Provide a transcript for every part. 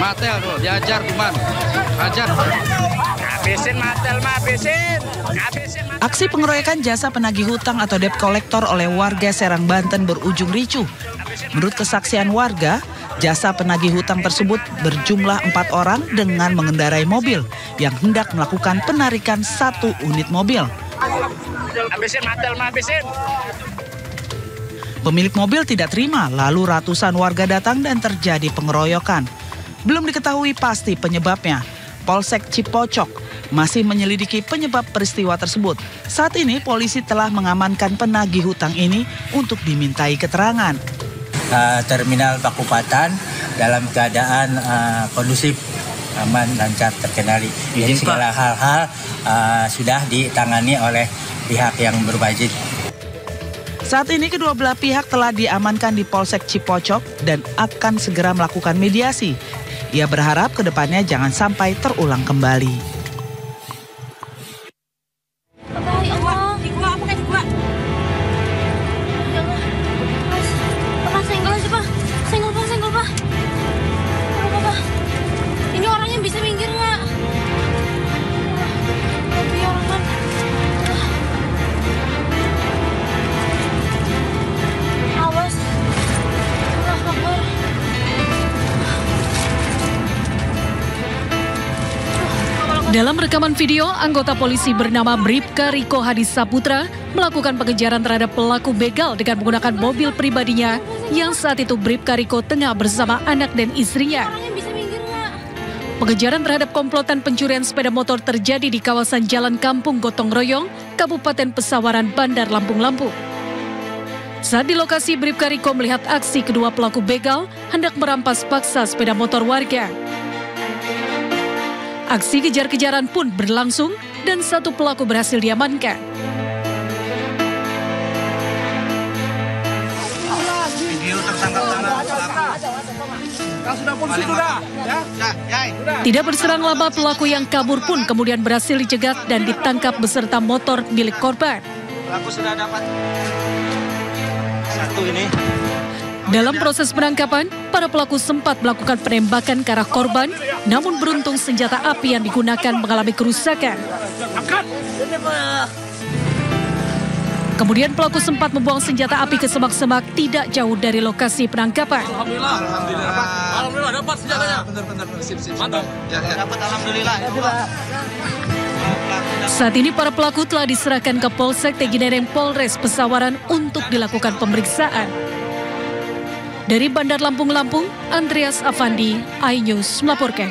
Matel tuh, diajar Tuman. Ajar. Habisin Matel, habisin. Aksi pengeroyokan jasa penagih hutang atau debt collector oleh warga Serang, Banten berujung ricuh. Menurut kesaksian warga, jasa penagih hutang tersebut berjumlah 4 orang dengan mengendarai mobil yang hendak melakukan penarikan 1 unit mobil. Habisin Matel, habisin. Pemilik mobil tidak terima, lalu ratusan warga datang dan terjadi pengeroyokan. Belum diketahui pasti penyebabnya. Polsek Cipocok masih menyelidiki penyebab peristiwa tersebut. Saat ini polisi telah mengamankan penagih hutang ini untuk dimintai keterangan. Terminal Pakupatan dalam keadaan kondusif, aman, lancar, terkendali. Jadi segala hal-hal sudah ditangani oleh pihak yang berwajib. Saat ini kedua belah pihak telah diamankan di Polsek Cipocok dan akan segera melakukan mediasi. Ia berharap kedepannya jangan sampai terulang kembali. Ini orangnya bisa minggir nggak? Biar kan. Awas. Kabur. Dalam rekaman video, anggota polisi bernama Bribka Riko Hadi Saputra melakukan pengejaran terhadap pelaku begal dengan menggunakan mobil pribadinya yang saat itu Bribka Riko tengah bersama anak dan istrinya. Pengejaran terhadap komplotan pencurian sepeda motor terjadi di kawasan Jalan Kampung Gotong Royong, Kabupaten Pesawaran, Bandar Lampung. Saat di lokasi, Bribka Riko melihat aksi kedua pelaku begal hendak merampas paksa sepeda motor warga. Aksi kejar-kejaran pun berlangsung dan 1 pelaku berhasil diamankan. Video tersangka Tidak berserang lama, pelaku yang kabur pun kemudian berhasil dicegat dan ditangkap beserta motor milik korban. Pelaku sudah dapat 1 ini. Dalam proses penangkapan, para pelaku sempat melakukan penembakan ke arah korban, namun beruntung senjata api yang digunakan mengalami kerusakan. Kemudian pelaku sempat membuang senjata api ke semak-semak tidak jauh dari lokasi penangkapan. Alhamdulillah dapat senjatanya. Benar. Sip. Mantap. Ya, dapat alhamdulillah. Saat ini para pelaku telah diserahkan ke Polsek Tegineneng Polres Pesawaran untuk dilakukan pemeriksaan. Dari Bandar Lampung, Andreas Afandi, iNews melaporkan.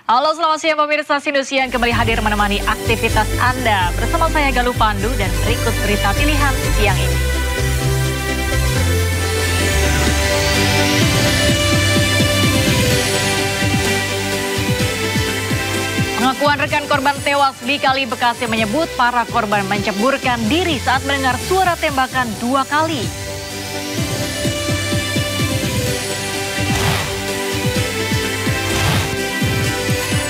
Halo, selamat siang pemirsa Indosiar kembali hadir menemani aktivitas Anda. Bersama saya Galuh Pandu dan berikut berita pilihan siang ini. Pengakuan rekan korban tewas di Kali Bekasi menyebut para korban menceburkan diri saat mendengar suara tembakan 2 kali.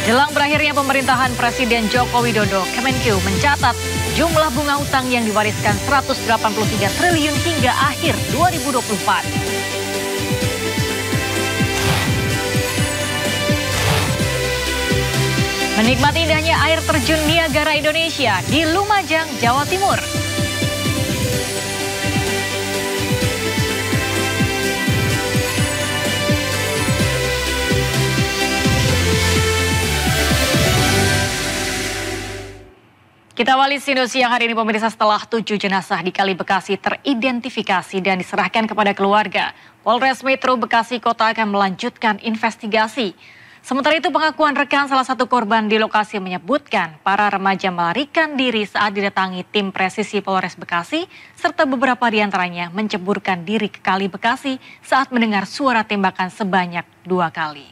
Jelang berakhirnya pemerintahan Presiden Joko Widodo, Kemenkeu mencatat jumlah bunga utang yang diwariskan 183 triliun hingga akhir 2024. Menikmati indahnya air terjun Niagara Indonesia di Lumajang, Jawa Timur. Kita awali Indosiar hari ini pemirsa, setelah 7 jenazah di Kali Bekasi teridentifikasi dan diserahkan kepada keluarga. Polres Metro Bekasi Kota akan melanjutkan investigasi. Sementara itu pengakuan rekan salah satu korban di lokasi menyebutkan para remaja melarikan diri saat didatangi tim presisi Polres Bekasi serta beberapa di antaranya menceburkan diri ke Kali Bekasi saat mendengar suara tembakan sebanyak 2 kali.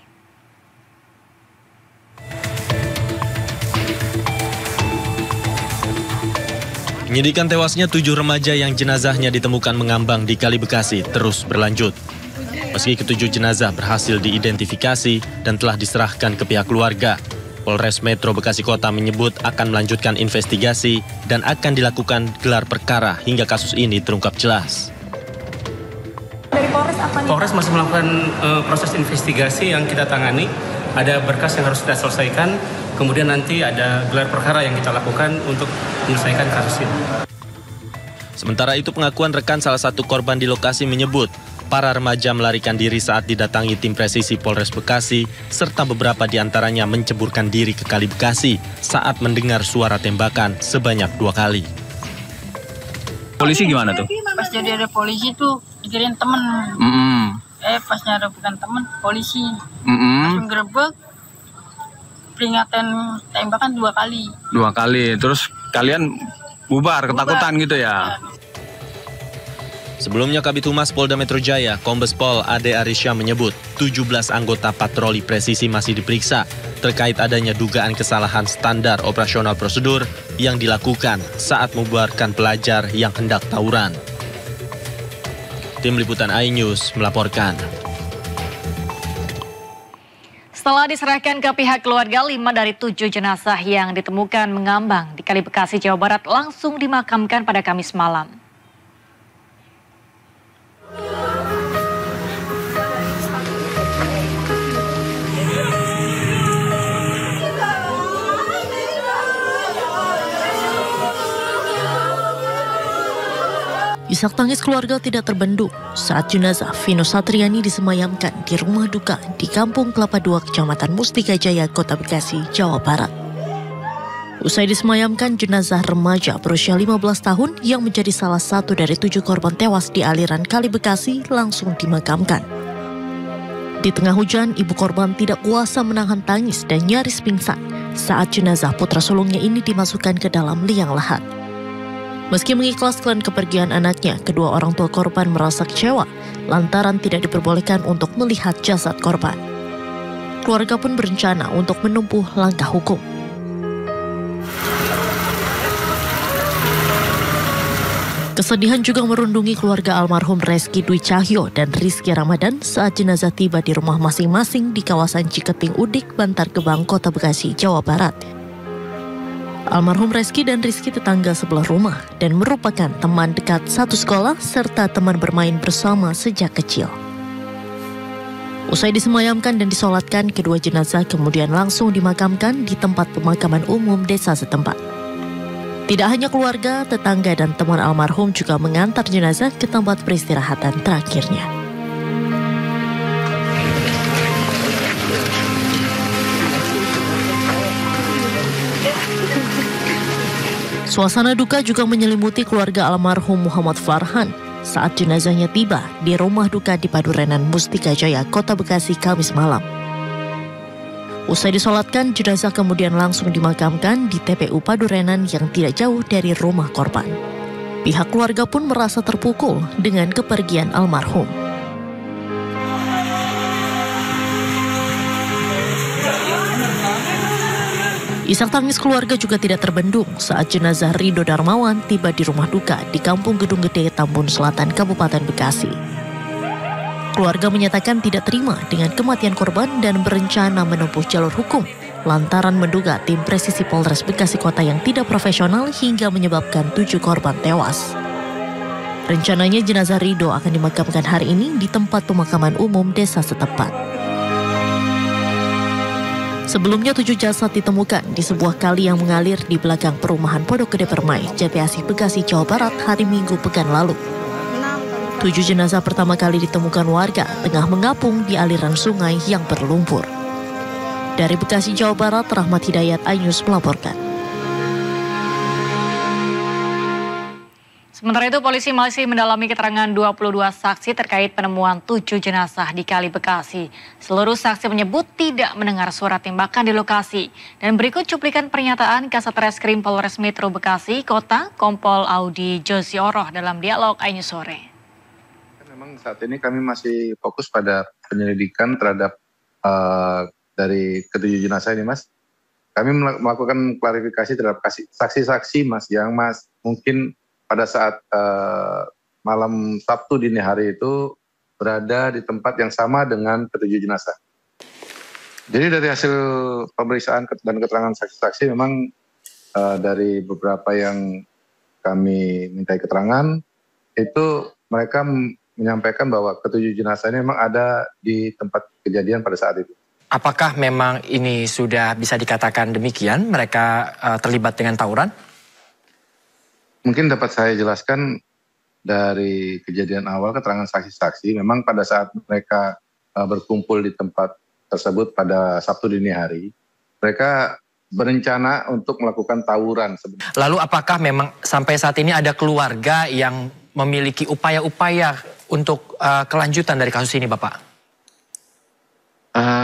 Penyidikan tewasnya 7 remaja yang jenazahnya ditemukan mengambang di Kali Bekasi terus berlanjut. Meski ke-7 jenazah berhasil diidentifikasi dan telah diserahkan ke pihak keluarga, Polres Metro Bekasi Kota menyebut akan melanjutkan investigasi dan akan dilakukan gelar perkara hingga kasus ini terungkap jelas. apa nih? Polres masih melakukan proses investigasi yang kita tangani. Ada berkas yang harus kita selesaikan, kemudian nanti ada gelar perkara yang kita lakukan untuk menyelesaikan kasus ini. Sementara itu pengakuan rekan salah satu korban di lokasi menyebut para remaja melarikan diri saat didatangi tim presisi Polres Bekasi serta beberapa di antaranya menceburkan diri ke Kali Bekasi saat mendengar suara tembakan sebanyak 2 kali. Polisi gimana tuh? Pas jadi ada polisi tuh dikirain temen. Pas nyara bukan temen, polisi. Langsung gerebek, peringatan tembakan 2 kali. 2 kali, terus kalian bubar, ketakutan gitu ya? Sebelumnya Kabid Humas Polda Metro Jaya, Kombes Pol Ade Arisya menyebut 17 anggota patroli presisi masih diperiksa terkait adanya dugaan kesalahan standar operasional prosedur yang dilakukan saat membubarkan pelajar yang hendak tawuran. Tim Liputan iNews melaporkan. Setelah diserahkan ke pihak keluarga, 5 dari 7 jenazah yang ditemukan mengambang di Kali Bekasi, Jawa Barat langsung dimakamkan pada Kamis malam. Isak tangis keluarga tidak terbendung saat jenazah Vino Satriani disemayamkan di rumah duka di Kampung Kelapa II, Kecamatan Mustika Jaya, Kota Bekasi, Jawa Barat. Usai disemayamkan, jenazah remaja berusia 15 tahun yang menjadi salah satu dari 7 korban tewas di aliran Kali Bekasi langsung dimakamkan. Di tengah hujan, ibu korban tidak kuasa menahan tangis dan nyaris pingsan saat jenazah putra sulungnya ini dimasukkan ke dalam liang lahat. Meski mengikhlaskan kepergian anaknya, kedua orang tua korban merasa kecewa lantaran tidak diperbolehkan untuk melihat jasad korban. Keluarga pun berencana untuk menempuh langkah hukum. Kesedihan juga merundungi keluarga almarhum Reski Dwi Cahyo dan Rizky Ramadan saat jenazah tiba di rumah masing-masing di kawasan Ciketing Udik, Bantar Gebang, Kota Bekasi, Jawa Barat. Almarhum Reski dan Rizky tetangga sebelah rumah dan merupakan teman dekat satu sekolah serta teman bermain bersama sejak kecil. Usai disemayamkan dan disolatkan, kedua jenazah kemudian langsung dimakamkan di tempat pemakaman umum desa setempat. Tidak hanya keluarga, tetangga dan teman almarhum juga mengantar jenazah ke tempat peristirahatan terakhirnya. Suasana duka juga menyelimuti keluarga almarhum Muhammad Farhan saat jenazahnya tiba di rumah duka di Padurenan Mustika Jaya, Kota Bekasi, Kamis malam. Usai disolatkan, jenazah kemudian langsung dimakamkan di TPU Padurenan yang tidak jauh dari rumah korban. Pihak keluarga pun merasa terpukul dengan kepergian almarhum. Isak tangis keluarga juga tidak terbendung saat jenazah Rido Darmawan tiba di rumah duka di Kampung Gedung Gede, Tambun Selatan, Kabupaten Bekasi. Keluarga menyatakan tidak terima dengan kematian korban dan berencana menempuh jalur hukum lantaran menduga tim presisi Polres Bekasi Kota yang tidak profesional hingga menyebabkan 7 korban tewas. Rencananya jenazah Rido akan dimakamkan hari ini di tempat pemakaman umum desa setempat. Sebelumnya 7 jasad ditemukan di sebuah kali yang mengalir di belakang perumahan Pondok Gede Permai, Jati Asih, Bekasi, Jawa Barat hari Minggu pekan lalu. 7 jenazah pertama kali ditemukan warga tengah mengapung di aliran sungai yang berlumpur. Dari Bekasi, Jawa Barat, Rahmat Hidayat, iNews melaporkan. Sementara itu, polisi masih mendalami keterangan 22 saksi terkait penemuan 7 jenazah di Kali Bekasi. Seluruh saksi menyebut tidak mendengar suara tembakan di lokasi. Dan berikut cuplikan pernyataan Kasat Reskrim Polres Metro Bekasi Kota, Kompol Audi Josioroh dalam dialog iNews Sore. Memang saat ini kami masih fokus pada penyelidikan terhadap dari ke-7 jenazah ini, Mas. Kami melakukan klarifikasi terhadap saksi-saksi, Mas, yang mungkin pada saat malam Sabtu dini hari itu berada di tempat yang sama dengan ke-7 jenazah. Jadi dari hasil pemeriksaan dan keterangan saksi-saksi memang dari beberapa yang kami mintai keterangan itu mereka menyampaikan bahwa ketujuh jenazah ini memang ada di tempat kejadian pada saat itu. Apakah memang ini sudah bisa dikatakan demikian, mereka terlibat dengan tawuran? Mungkin dapat saya jelaskan dari kejadian awal keterangan saksi-saksi, memang pada saat mereka berkumpul di tempat tersebut pada Sabtu dini hari, mereka berencana untuk melakukan tawuran. Lalu apakah memang sampai saat ini ada keluarga yang memiliki upaya-upaya untuk kelanjutan dari kasus ini, Bapak?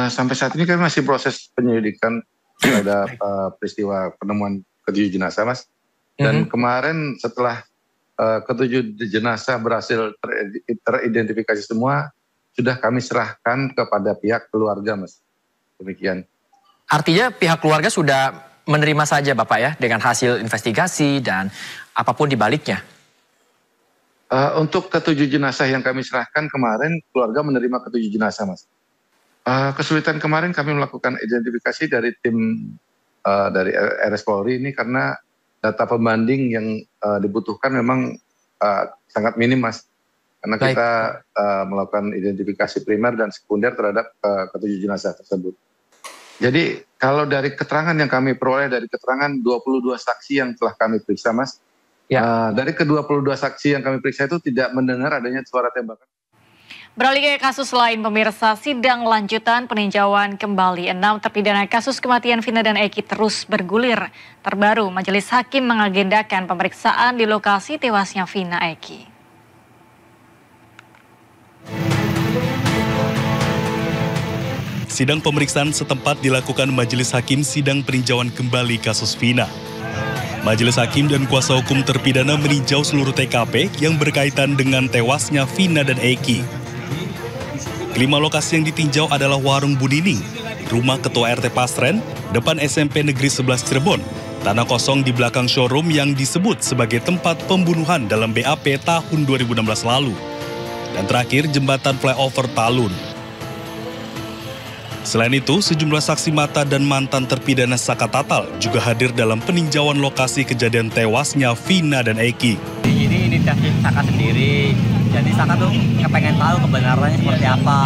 Sampai saat ini kami masih proses penyelidikan terhadap peristiwa penemuan ketujuh jenazah, Mas. Dan kemarin setelah ketujuh jenazah berhasil teridentifikasi semua, sudah kami serahkan kepada pihak keluarga, Mas. Demikian. Artinya pihak keluarga sudah menerima saja, Bapak ya, dengan hasil investigasi dan apapun di baliknya? Untuk ketujuh jenazah yang kami serahkan kemarin, keluarga menerima ketujuh jenazah, Mas. Kesulitan kemarin kami melakukan identifikasi dari tim dari RS Polri ini karena data pembanding yang dibutuhkan memang sangat minim, Mas. Karena kita melakukan identifikasi primer dan sekunder terhadap ketujuh jenazah tersebut. Jadi kalau dari keterangan yang kami peroleh dari keterangan 22 saksi yang telah kami periksa, Mas. Dari ke-22 saksi yang kami periksa itu tidak mendengar adanya suara tembakan. Beralih ke kasus lain, pemirsa, sidang lanjutan peninjauan kembali 6 terpidana kasus kematian Vina dan Eki terus bergulir. Terbaru, Majelis Hakim mengagendakan pemeriksaan di lokasi tewasnya Vina Eki. Sidang pemeriksaan setempat dilakukan Majelis Hakim sidang peninjauan kembali kasus Vina. Majelis Hakim dan kuasa hukum terpidana meninjau seluruh TKP yang berkaitan dengan tewasnya Vina dan Eki. Kelima lokasi yang ditinjau adalah Warung Budining, rumah Ketua RT Pasren, depan SMP Negeri 11 Cirebon, tanah kosong di belakang showroom yang disebut sebagai tempat pembunuhan dalam BAP tahun 2016 lalu, dan terakhir jembatan flyover Talun. Selain itu, sejumlah saksi mata dan mantan terpidana Saka Tatal juga hadir dalam peninjauan lokasi kejadian tewasnya Vina dan Eki. Ini inisiatif Saka sendiri, jadi Saka tuh kepengen tahu kebenarannya seperti apa.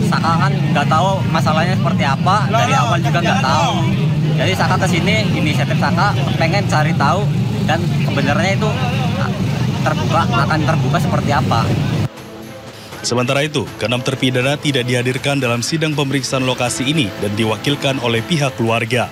Saka kan nggak tahu masalahnya seperti apa, dari awal juga nggak tahu. Jadi Saka kesini, inisiatif Saka pengen cari tahu dan kebenarannya itu akan terbuka seperti apa. Sementara itu, ke-6 terpidana tidak dihadirkan dalam sidang pemeriksaan lokasi ini dan diwakilkan oleh pihak keluarga.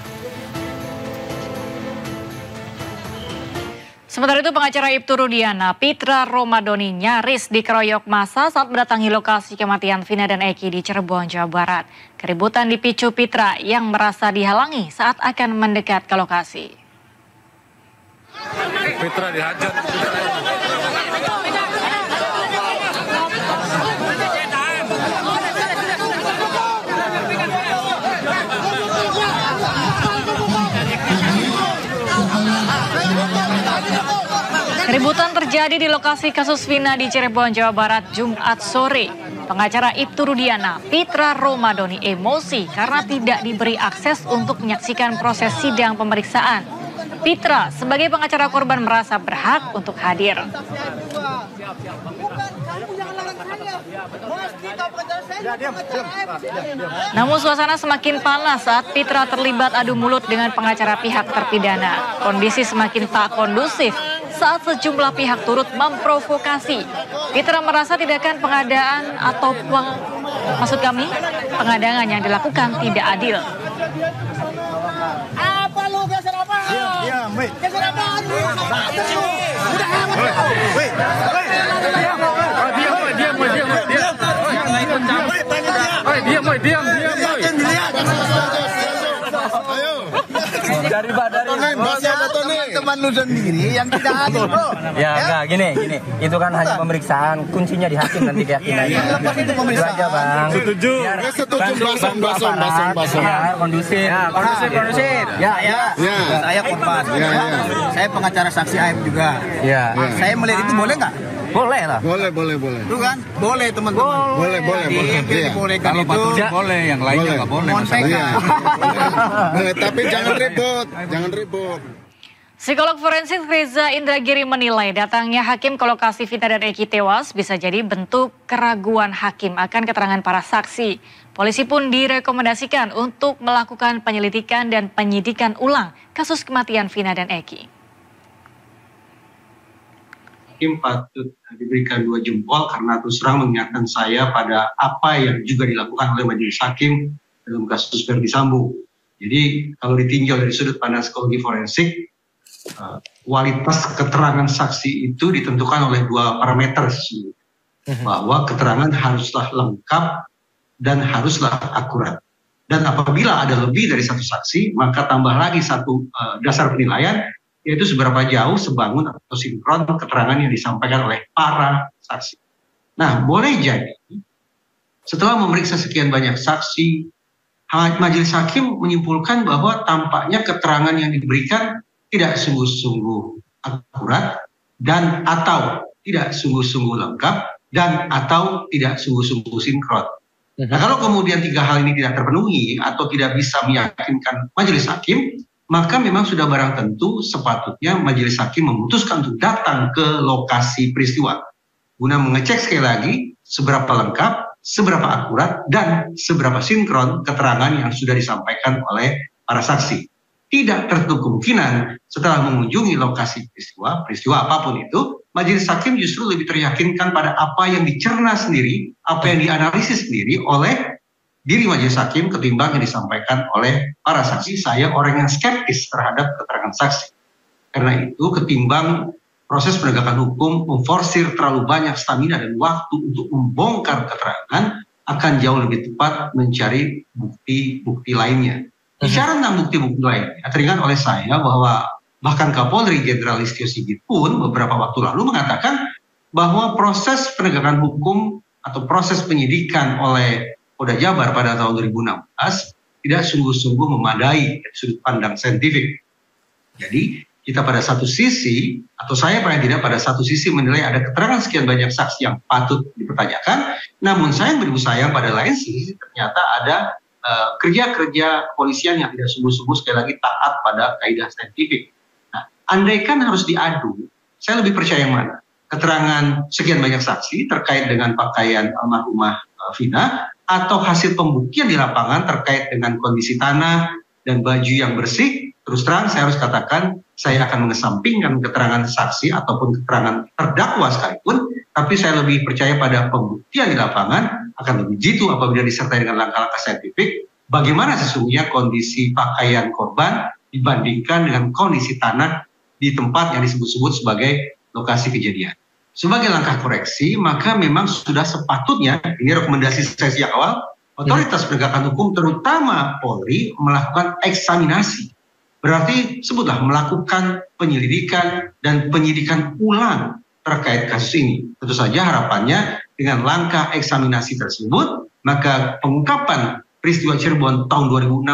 Sementara itu, pengacara Ibtu Rudiana, Pitra Romadoni nyaris dikeroyok massa saat mendatangi lokasi kematian Vina dan Eki di Cirebon, Jawa Barat. Keributan dipicu Pitra yang merasa dihalangi saat akan mendekat ke lokasi. Pitra dihajar. Keributan terjadi di lokasi kasus Vina di Cirebon, Jawa Barat, Jumat sore. Pengacara Ibtu Rudiana, Pitra Romadoni emosi karena tidak diberi akses untuk menyaksikan proses sidang pemeriksaan. Pitra sebagai pengacara korban merasa berhak untuk hadir. Namun suasana semakin panas saat Pitra terlibat adu mulut dengan pengacara pihak terpidana. Kondisi semakin tak kondusif saat sejumlah pihak turut memprovokasi. Pitra merasa tindakan pengadaan atau pengadangan yang dilakukan tidak adil. Apa lu geser apa? Diam, weh. Geser apa? Diam. Dari teman lu sendiri yang tidak adil, bro. Ya, enggak, gini. Itu kan hanya pemeriksaan, kuncinya di hakim nanti keyakinannya. Itu pemeriksaan aja, Bang. Setuju. Basam. Ya, kondusif. Ya. Saya korban. Saya pengacara saksi Aib juga. Ya. Saya melihat itu boleh nggak? Boleh lah. Boleh. Itu kan? Boleh, teman-teman. Boleh. Dibolehkan Kalau itu. boleh, yang lainnya nggak boleh. Boleh, tapi jangan ribut. Psikolog forensik Reza Indragiri menilai datangnya hakim ke lokasi Vina dan Eki tewas bisa jadi bentuk keraguan hakim akan keterangan para saksi. Polisi pun direkomendasikan untuk melakukan penyelidikan dan penyidikan ulang kasus kematian Vina dan Eki. Hakim patut diberikan 2 jempol karena terus terang mengingatkan saya pada apa yang juga dilakukan oleh majelis hakim dalam kasus Verdi Sambo. Jadi kalau ditinjau dari sudut pandang psikologi forensik, kualitas keterangan saksi itu ditentukan oleh 2 parameter sesungguhnya. Bahwa keterangan haruslah lengkap dan haruslah akurat. Dan apabila ada lebih dari 1 saksi, maka tambah lagi 1 dasar penilaian, yaitu seberapa jauh sebangun atau sinkron keterangan yang disampaikan oleh para saksi. Nah, boleh jadi setelah memeriksa sekian banyak saksi, majelis hakim menyimpulkan bahwa tampaknya keterangan yang diberikan tidak sungguh-sungguh akurat dan atau tidak sungguh-sungguh lengkap dan atau tidak sungguh-sungguh sinkron. Nah, kalau kemudian 3 hal ini tidak terpenuhi atau tidak bisa meyakinkan majelis hakim, maka memang sudah barang tentu sepatutnya majelis hakim memutuskan untuk datang ke lokasi peristiwa guna mengecek sekali lagi seberapa lengkap, seberapa akurat, dan seberapa sinkron keterangan yang sudah disampaikan oleh para saksi. Tidak tertutup kemungkinan setelah mengunjungi lokasi peristiwa apapun itu, majelis hakim justru lebih teryakinkan pada apa yang dicerna sendiri, apa yang dianalisis sendiri oleh diri majelis hakim ketimbang yang disampaikan oleh para saksi. Saya orang yang skeptis terhadap keterangan saksi. Karena itu ketimbang proses penegakan hukum memforsir terlalu banyak stamina dan waktu untuk membongkar keterangan, akan jauh lebih tepat mencari bukti-bukti lainnya. Bicara tentang bukti-bukti lainnya, teringat oleh saya bahwa bahkan Kapolri Jenderal Listio Sigit pun beberapa waktu lalu mengatakan bahwa proses penegakan hukum atau proses penyidikan oleh Polda Jabar pada tahun 2016 tidak sungguh-sungguh memadai dari sudut pandang saintifik. Jadi kita pada satu sisi, atau saya paling tidak pada satu sisi menilai ada keterangan sekian banyak saksi yang patut dipertanyakan, namun sayang beribu sayang pada lain sisi ternyata ada kerja-kerja kepolisian yang tidak sungguh-sungguh sekali lagi taat pada kaidah saintifik. Nah, andaikan harus diadu, saya lebih percaya yang mana? Keterangan sekian banyak saksi terkait dengan pakaian almarhumah Vina, atau hasil pembuktian di lapangan terkait dengan kondisi tanah dan baju yang bersih. Terus terang saya harus katakan, saya akan mengesampingkan keterangan saksi ataupun keterangan terdakwa sekalipun, tapi saya lebih percaya pada pembuktian di lapangan, akan lebih jitu apabila disertai dengan langkah-langkah saintifik, bagaimana sesungguhnya kondisi pakaian korban dibandingkan dengan kondisi tanah di tempat yang disebut-sebut sebagai lokasi kejadian. Sebagai langkah koreksi, maka memang sudah sepatutnya, ini rekomendasi saya sejak awal, otoritas penegakan hukum terutama Polri melakukan eksaminasi. Berarti sebutlah melakukan penyelidikan dan penyidikan ulang terkait kasus ini. Tentu saja harapannya dengan langkah eksaminasi tersebut, maka pengungkapan peristiwa Cirebon tahun 2016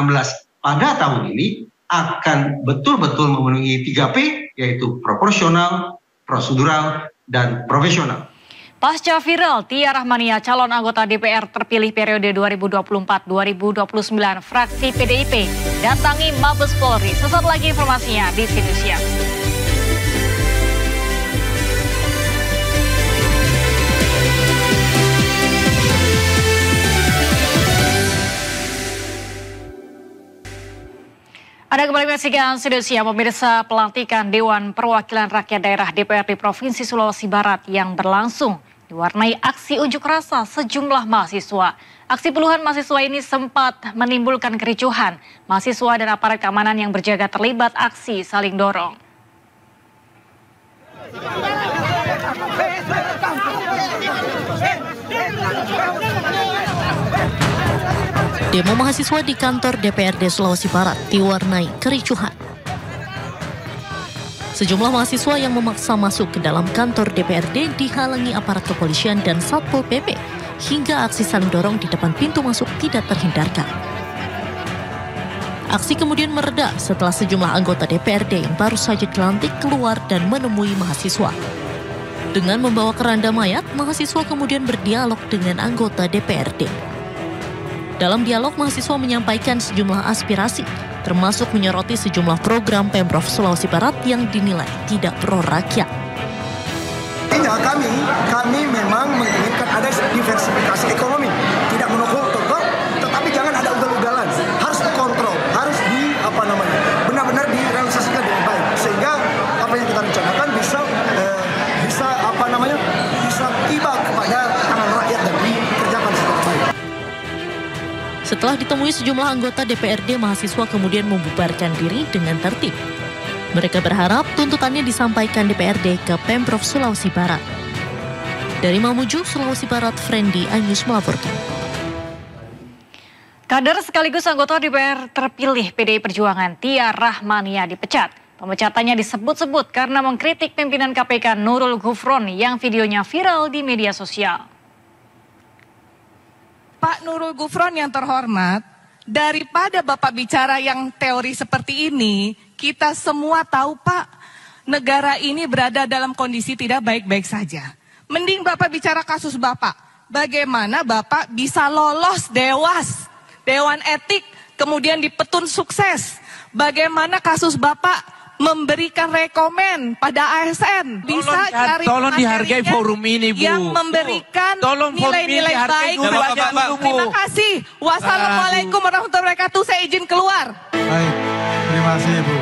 pada tahun ini akan betul-betul memenuhi 3P, yaitu proporsional, prosedural, dan profesional. Pasca viral, Tia Rahmania, calon anggota DPR terpilih periode 2024-2029, fraksi PDIP, datangi Mabes Polri. Sesaat lagi informasinya di Situ Siang. Anda kembali menyaksikan Situ Siang, pemirsa. Pelantikan Dewan Perwakilan Rakyat Daerah DPRD Provinsi Sulawesi Barat yang berlangsung diwarnai aksi unjuk rasa sejumlah mahasiswa. Aksi puluhan mahasiswa ini sempat menimbulkan kericuhan. Mahasiswa dan aparat keamanan yang berjaga terlibat aksi saling dorong. Demo mahasiswa di kantor DPRD Sulawesi Barat diwarnai kericuhan. Sejumlah mahasiswa yang memaksa masuk ke dalam kantor DPRD dihalangi aparat kepolisian dan Satpol PP, hingga aksi saling dorong di depan pintu masuk tidak terhindarkan. Aksi kemudian mereda setelah sejumlah anggota DPRD yang baru saja dilantik keluar dan menemui mahasiswa. Dengan membawa keranda mayat, mahasiswa kemudian berdialog dengan anggota DPRD. Dalam dialog, mahasiswa menyampaikan sejumlah aspirasi, termasuk menyoroti sejumlah program Pemprov Sulawesi Barat yang dinilai tidak pro rakyat. Kami memang menginginkan ada diversifikasi ekonomi, tidak monopol toko, tetapi jangan ada ugal-ugalan, harus dikontrol, harus benar-benar direalisasikan dengan baik, sehingga apa yang kita rencanakan bisa tiba kepada tangan rakyat dan dikerjakan secara baik. Setelah ditemui sejumlah anggota DPRD, mahasiswa kemudian membubarkan diri dengan tertib. Mereka berharap tuntutannya disampaikan DPRD ke Pemprov Sulawesi Barat. Dari Mamuju, Sulawesi Barat, Frendi Anyus melaporkan. Kader sekaligus anggota DPR terpilih PDI Perjuangan Tia Rahmania dipecat. Pemecatannya disebut-sebut karena mengkritik pimpinan KPK Nurul Gufron yang videonya viral di media sosial. Pak Nurul Gufron yang terhormat, daripada Bapak bicara yang teori seperti ini, kita semua tahu Pak, negara ini berada dalam kondisi tidak baik-baik saja. Mending Bapak bicara kasus Bapak. Bagaimana Bapak bisa lolos Dewan Etik, kemudian dipetun sukses. Bagaimana kasus Bapak memberikan rekomen pada ASN. Bisa cari tolong dihargai forum ini, Bu. Yang memberikan nilai-nilai baik. Terima kasih. Wassalamualaikum warahmatullahi wabarakatuh. Saya izin keluar. Baik, terima kasih Bu.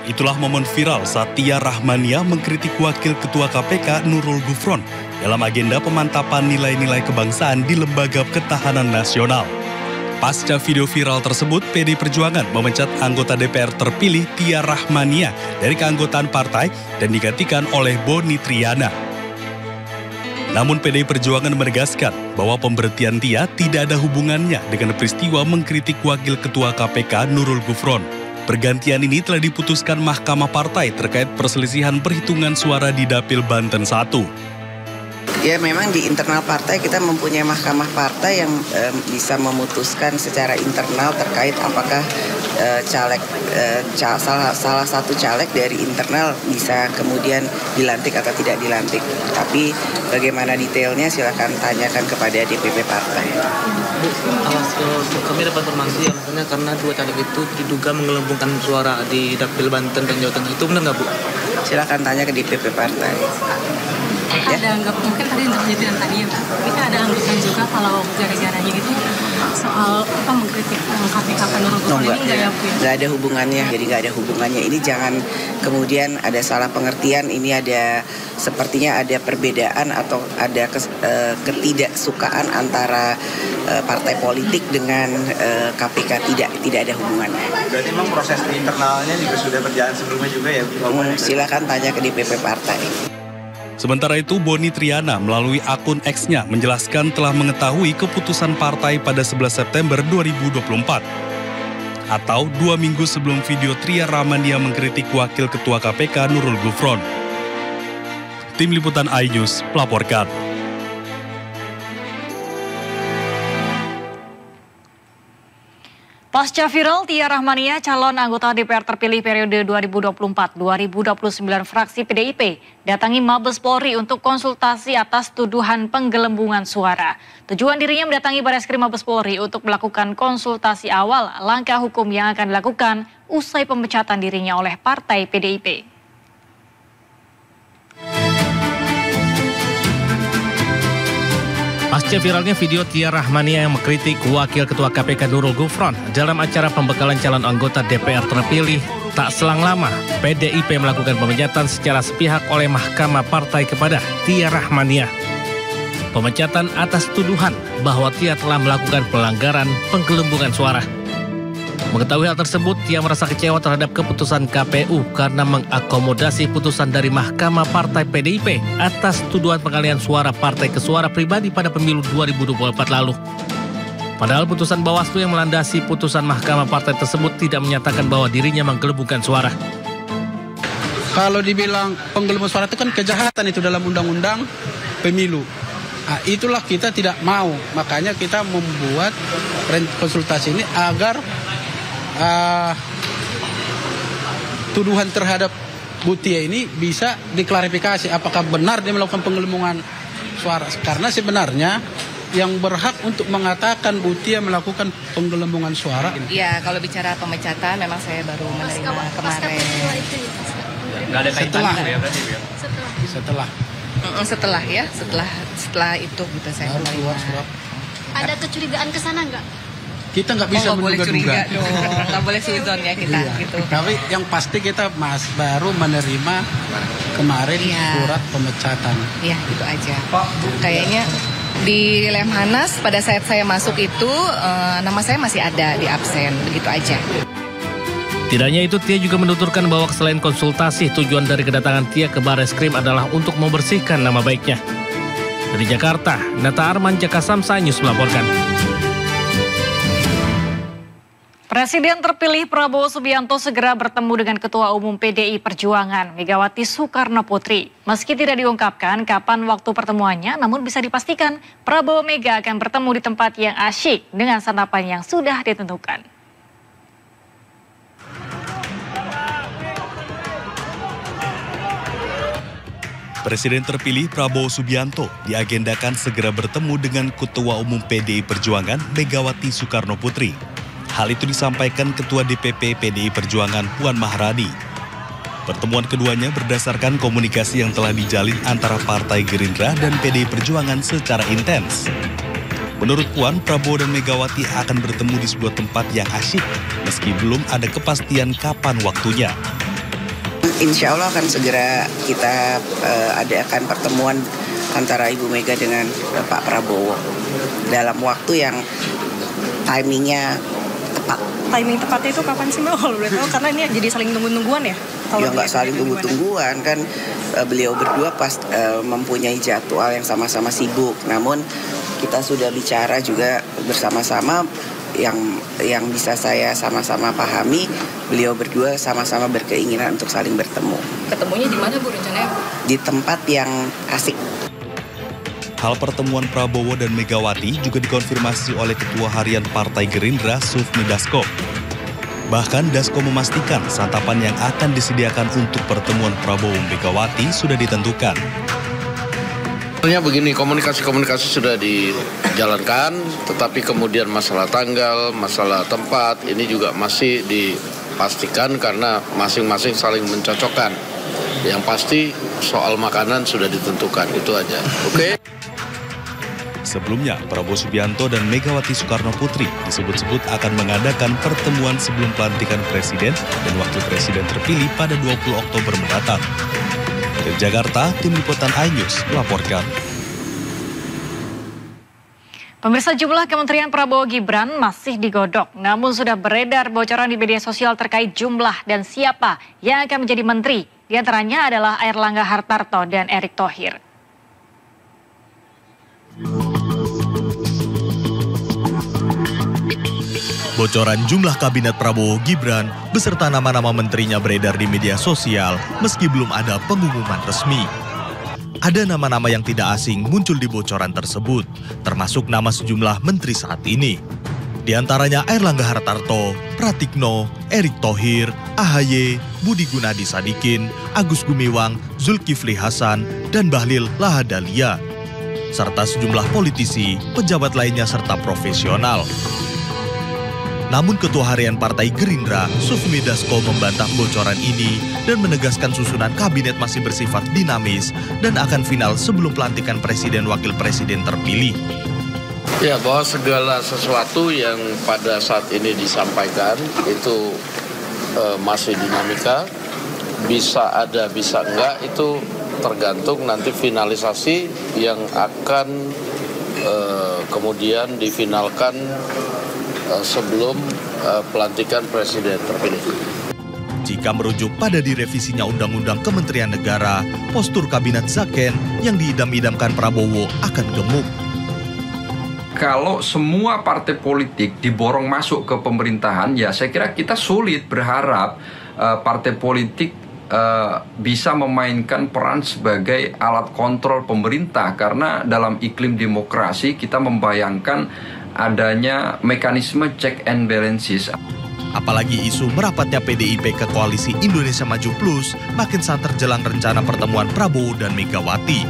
Itulah momen viral saat Tia Rahmania mengkritik Wakil Ketua KPK Nurul Gufron dalam agenda pemantapan nilai-nilai kebangsaan di Lembaga Ketahanan Nasional. Pasca video viral tersebut, PDI Perjuangan memecat anggota DPR terpilih Tia Rahmania dari keanggotaan partai dan digantikan oleh Boni Triana. Namun PDI Perjuangan menegaskan bahwa pemberhentian Tia tidak ada hubungannya dengan peristiwa mengkritik Wakil Ketua KPK Nurul Gufron. Pergantian ini telah diputuskan Mahkamah Partai terkait perselisihan perhitungan suara di Dapil Banten 1. Ya memang di internal partai kita mempunyai mahkamah partai yang bisa memutuskan secara internal terkait apakah salah satu caleg dari internal bisa kemudian dilantik atau tidak dilantik. Tapi bagaimana detailnya silakan tanyakan kepada DPP partai. Bu, kami dapat informasi ya, maksudnya karena dua caleg itu diduga menggelembungkan suara di Dapil Banten dan Jawa Tengah. Itu benar nggak Bu? Silakan tanya ke DPP partai. Ya. Ada anggap mungkin tadi untuk lanjutin tadi ya Pak. Kita ada anggapan juga kalau gara-garanya gitu soal apa mengkritik KPK Nurul Gufron ini nggak ya Bu? Nggak ada hubungannya, jadi nggak ada hubungannya. Ini jangan kemudian ada salah pengertian. Ini ada sepertinya ada perbedaan atau ada ketidaksukaan antara partai politik dengan KPK. Tidak ada hubungannya. Berarti memang proses internalnya juga sudah berjalan sebelumnya juga ya? Silakan tanya ke DPP partai. Sementara itu, Boni Triana melalui akun X-nya menjelaskan telah mengetahui keputusan partai pada 11 September 2024. Atau 2 minggu sebelum video Tia Rahmania mengkritik Wakil Ketua KPK Nurul Gufron. Tim Liputan iNews melaporkan. Pasca viral, Tia Rahmania, calon anggota DPR terpilih periode 2024-2029 fraksi PDIP, datangi Mabes Polri untuk konsultasi atas tuduhan penggelembungan suara. Tujuan dirinya mendatangi Bareskrim Mabes Polri untuk melakukan konsultasi awal langkah hukum yang akan dilakukan usai pemecatan dirinya oleh Partai PDIP. Pasca viralnya video Tia Rahmania yang mengkritik Wakil Ketua KPK Nurul Gufron dalam acara pembekalan calon anggota DPR terpilih, tak selang lama PDIP melakukan pemecatan secara sepihak oleh Mahkamah Partai kepada Tia Rahmania. Pemecatan atas tuduhan bahwa Tia telah melakukan pelanggaran penggelembungan suara. Mengetahui hal tersebut, Tia merasa kecewa terhadap keputusan KPU karena mengakomodasi putusan dari Mahkamah Partai PDIP atas tuduhan pengalihan suara partai ke suara pribadi pada pemilu 2024 lalu. Padahal putusan Bawaslu yang melandasi putusan Mahkamah Partai tersebut tidak menyatakan bahwa dirinya menggelembungkan suara. Kalau dibilang penggelembungan suara itu kan kejahatan itu dalam undang-undang pemilu. Nah, itulah kita tidak mau, makanya kita membuat konsultasi ini agar tuduhan terhadap Bu Tia ini bisa diklarifikasi apakah benar dia melakukan penggelembungan suara. Karena sebenarnya yang berhak untuk mengatakan Butia melakukan penggelembungan suara. Iya, kalau bicara pemecatan memang saya baru menerima kemarin. Nggak ada kaitannya ya berarti ya? Setelah itu gitu saya menerima. Ada kecurigaan ke sana nggak? Kita nggak bisa menduga-duga. Nggak boleh suzon ya kita gitu. Tapi yang pasti kita baru menerima kemarin surat pemecatan. Iya, itu aja. Kayaknya di Lemhanas pada saat saya masuk itu nama saya masih ada di absen, begitu aja. Tidak hanya itu, Tia juga menuturkan bahwa selain konsultasi, tujuan dari kedatangan Tia ke Barreskrim adalah untuk membersihkan nama baiknya. Dari Jakarta, Nata Arman, Jakasamsa News melaporkan. Presiden terpilih Prabowo Subianto segera bertemu dengan Ketua Umum PDI Perjuangan, Megawati Soekarno Putri. Meski tidak diungkapkan kapan waktu pertemuannya, namun bisa dipastikan Prabowo Mega akan bertemu di tempat yang asyik dengan santapan yang sudah ditentukan. Presiden terpilih Prabowo Subianto diagendakan segera bertemu dengan Ketua Umum PDI Perjuangan Megawati Soekarno Putri. Hal itu disampaikan Ketua DPP PDI Perjuangan Puan Maharani. Pertemuan keduanya berdasarkan komunikasi yang telah dijalin antara Partai Gerindra dan PDI Perjuangan secara intens. Menurut Puan, Prabowo dan Megawati akan bertemu di sebuah tempat yang asyik, meski belum ada kepastian kapan waktunya. Insya Allah akan segera kita adakan pertemuan antara Ibu Mega dengan Pak Prabowo dalam waktu yang timingnya tepat. Timing tepatnya itu kapan sih Mbak? Kalau boleh tahu, karena ini jadi saling tunggu-tungguan ya? Ya nggak saling tunggu-tungguan kan, beliau berdua mempunyai jadwal yang sama-sama sibuk. Namun kita sudah bicara juga bersama-sama yang bisa saya sama-sama pahami, beliau berdua sama-sama berkeinginan untuk saling bertemu. Ketemunya di mana Bu rencananya? Di tempat yang asik. Hal pertemuan Prabowo dan Megawati juga dikonfirmasi oleh Ketua Harian Partai Gerindra, Sufmi Dasko. Bahkan Dasko memastikan santapan yang akan disediakan untuk pertemuan Prabowo Megawati sudah ditentukan. Sebenarnya begini, komunikasi sudah dijalankan, tetapi kemudian masalah tanggal, masalah tempat, ini juga masih dipastikan karena masing-masing saling mencocokkan. Yang pasti soal makanan sudah ditentukan, itu aja. Oke? Sebelumnya, Prabowo Subianto dan Megawati Soekarno Putri disebut-sebut akan mengadakan pertemuan sebelum pelantikan Presiden dan Wakil Presiden terpilih pada 20 Oktober mendatang. Dari Jakarta, Tim Liputan iNews melaporkan. Pemirsa, jumlah Kementerian Prabowo Gibran masih digodok, namun sudah beredar bocoran di media sosial terkait jumlah dan siapa yang akan menjadi menteri. Di antaranya adalah Airlangga Hartarto dan Erick Thohir. Bocoran jumlah kabinet Prabowo Gibran beserta nama-nama menterinya beredar di media sosial meski belum ada pengumuman resmi. Ada nama-nama yang tidak asing muncul di bocoran tersebut, termasuk nama sejumlah menteri saat ini. Di antaranya Airlangga Hartarto, Pratikno, Erick Thohir, AHY, Budi Gunadi Sadikin, Agus Gumiwang, Zulkifli Hasan, dan Bahlil Lahadalia, serta sejumlah politisi, pejabat lainnya serta profesional. Namun Ketua Harian Partai Gerindra, Sufmi Dasko, membantah bocoran ini dan menegaskan susunan kabinet masih bersifat dinamis dan akan final sebelum pelantikan Presiden Wakil Presiden terpilih. Ya, bahwa segala sesuatu yang pada saat ini disampaikan itu masih dinamika, bisa ada, bisa enggak, itu tergantung nanti finalisasi yang akan kemudian difinalkan sebelum pelantikan Presiden terpilih. Jika merujuk pada direvisinya Undang-Undang Kementerian Negara, postur Kabinet Zaken yang diidam-idamkan Prabowo akan gemuk. Kalau semua partai politik diborong masuk ke pemerintahan, ya saya kira kita sulit berharap partai politik bisa memainkan peran sebagai alat kontrol pemerintah, karena dalam iklim demokrasi kita membayangkan adanya mekanisme check and balances. Apalagi isu merapatnya PDIP ke koalisi Indonesia Maju Plus makin saat terjelang rencana pertemuan Prabowo dan Megawati.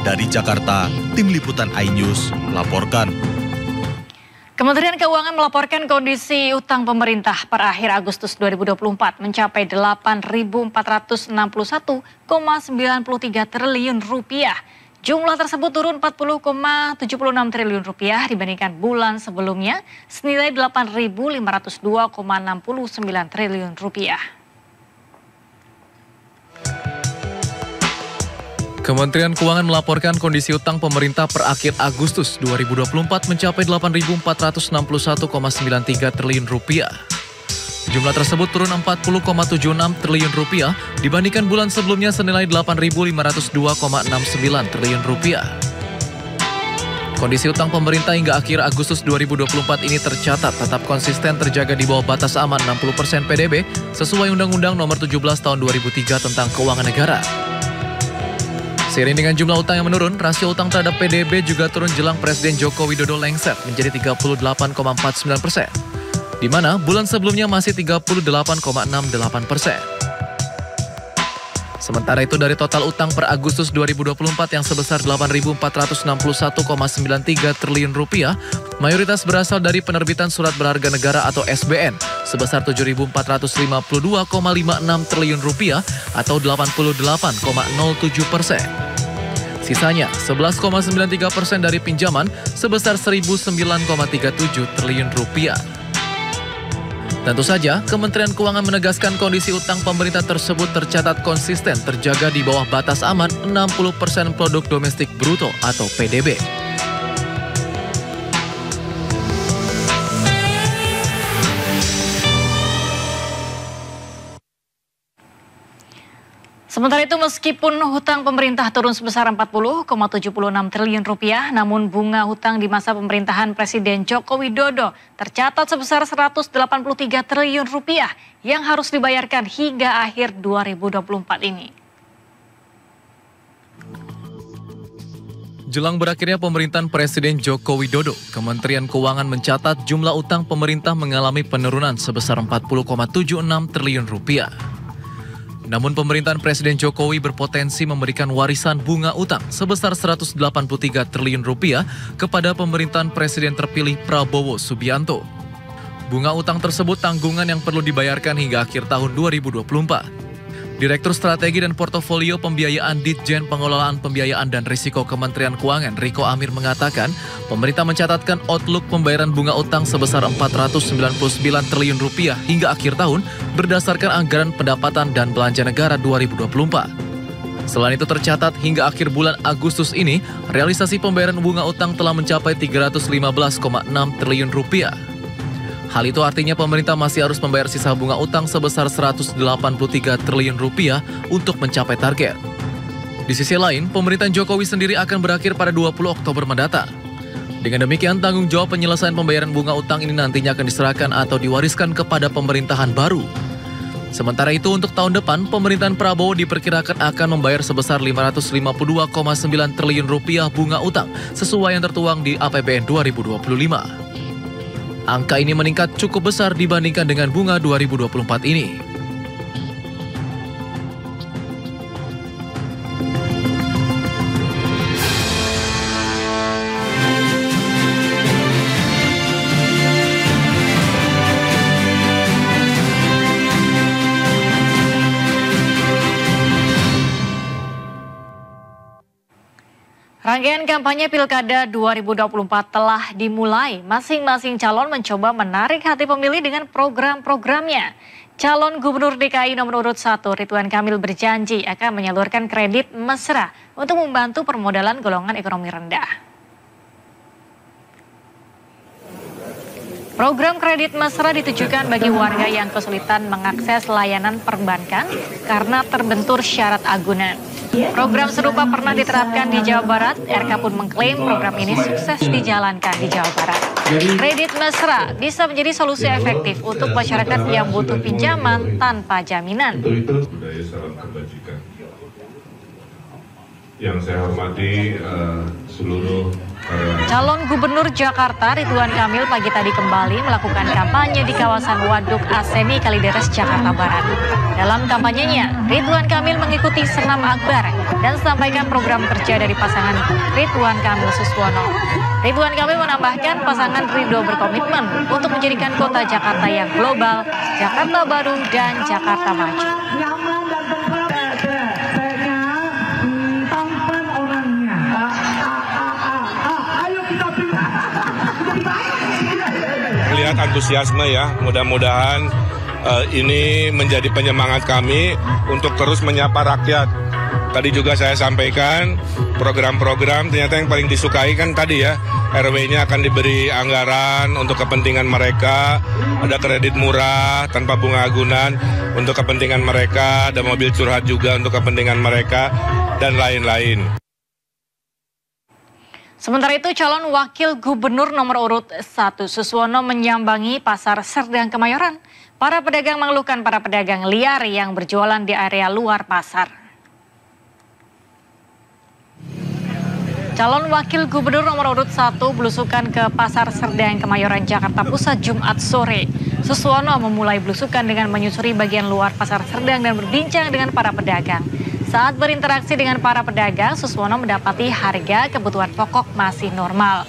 Dari Jakarta, Tim Liputan iNews melaporkan. Kementerian Keuangan melaporkan kondisi utang pemerintah per akhir Agustus 2024 mencapai 8.461,93 triliun rupiah. Jumlah tersebut turun 40,76 triliun rupiah dibandingkan bulan sebelumnya, senilai 8.502,69 triliun rupiah. Kementerian Keuangan melaporkan kondisi utang pemerintah per akhir Agustus 2024 mencapai 8.461,93 triliun rupiah. Jumlah tersebut turun 40,76 triliun rupiah dibandingkan bulan sebelumnya senilai 8.502,69 triliun rupiah. Kondisi utang pemerintah hingga akhir Agustus 2024 ini tercatat tetap konsisten terjaga di bawah batas aman 60% PDB sesuai Undang-Undang Nomor 17 Tahun 2003 tentang Keuangan Negara. Seiring dengan jumlah utang yang menurun, rasio utang terhadap PDB juga turun jelang Presiden Joko Widodo lengser menjadi 38,49%. Di mana bulan sebelumnya masih 38,68%. Sementara itu dari total utang per Agustus 2024 yang sebesar 8.461,93 triliun rupiah, mayoritas berasal dari penerbitan surat berharga negara atau SBN sebesar 7.452,56 triliun rupiah atau 88,07%. Sisanya 11,93% dari pinjaman sebesar 1.009,37 triliun rupiah. Tentu saja, Kementerian Keuangan menegaskan kondisi utang pemerintah tersebut tercatat konsisten terjaga di bawah batas aman 60% produk domestik bruto atau PDB. Sementara itu meskipun hutang pemerintah turun sebesar 40,76 triliun rupiah, namun bunga hutang di masa pemerintahan Presiden Joko Widodo tercatat sebesar 183 triliun rupiah yang harus dibayarkan hingga akhir 2024 ini. Jelang berakhirnya pemerintahan Presiden Joko Widodo, Kementerian Keuangan mencatat jumlah utang pemerintah mengalami penurunan sebesar 40,76 triliun rupiah. Namun pemerintahan Presiden Jokowi berpotensi memberikan warisan bunga utang sebesar 183 triliun rupiah kepada pemerintahan Presiden terpilih Prabowo Subianto. Bunga utang tersebut tanggungan yang perlu dibayarkan hingga akhir tahun 2024. Direktur Strategi dan Portofolio Pembiayaan Ditjen Pengelolaan Pembiayaan dan Risiko Kementerian Keuangan Riko Amir mengatakan, pemerintah mencatatkan outlook pembayaran bunga utang sebesar 499 triliun rupiah hingga akhir tahun berdasarkan anggaran pendapatan dan belanja negara 2024. Selain itu tercatat hingga akhir bulan Agustus ini, realisasi pembayaran bunga utang telah mencapai 315,6 triliun rupiah. Hal itu artinya pemerintah masih harus membayar sisa bunga utang sebesar 183 triliun rupiah untuk mencapai target. Di sisi lain, pemerintahan Jokowi sendiri akan berakhir pada 20 Oktober mendatang. Dengan demikian, tanggung jawab penyelesaian pembayaran bunga utang ini nantinya akan diserahkan atau diwariskan kepada pemerintahan baru. Sementara itu, untuk tahun depan, pemerintahan Prabowo diperkirakan akan membayar sebesar 552,9 triliun rupiah bunga utang sesuai yang tertuang di APBN 2025. Angka ini meningkat cukup besar dibandingkan dengan bunga 2024 ini. Rangkaian kampanye Pilkada 2024 telah dimulai. Masing-masing calon mencoba menarik hati pemilih dengan program-programnya. Calon Gubernur DKI nomor urut 1 Ridwan Kamil berjanji akan menyalurkan kredit mesra untuk membantu permodalan golongan ekonomi rendah. Program kredit mesra ditujukan bagi warga yang kesulitan mengakses layanan perbankan karena terbentur syarat agunan. Program serupa pernah diterapkan di Jawa Barat. RK pun mengklaim program ini sukses dijalankan di Jawa Barat. Kredit mesra bisa menjadi solusi efektif untuk masyarakat yang butuh pinjaman tanpa jaminan. Itu budaya salam kebajikan. Yang saya hormati seluruh Calon Gubernur Jakarta Ridwan Kamil pagi tadi kembali melakukan kampanye di kawasan Waduk Asemi, Kalideres, Jakarta Barat. Dalam kampanyenya, Ridwan Kamil mengikuti senam akbar dan sampaikan program kerja dari pasangan Ridwan Kamil Suswono. Ridwan Kamil menambahkan pasangan Ridho berkomitmen untuk menjadikan kota Jakarta yang global, Jakarta Baru, dan Jakarta Maju. Lihat antusiasme ya, mudah-mudahan ini menjadi penyemangat kami untuk terus menyapa rakyat. Tadi juga saya sampaikan program-program ternyata yang paling disukai kan tadi ya, RW-nya akan diberi anggaran untuk kepentingan mereka, ada kredit murah tanpa bunga agunan untuk kepentingan mereka, ada mobil curhat juga untuk kepentingan mereka, dan lain-lain. Sementara itu, calon wakil gubernur nomor urut 1 Suswono menyambangi pasar Serdang Kemayoran. Para pedagang mengeluhkan para pedagang liar yang berjualan di area luar pasar. Calon wakil gubernur nomor urut 1 belusukan ke pasar Serdang Kemayoran, Jakarta Pusat Jumat sore. Suswono memulai belusukan dengan menyusuri bagian luar pasar Serdang dan berbincang dengan para pedagang. Saat berinteraksi dengan para pedagang, Suswono mendapati harga kebutuhan pokok masih normal.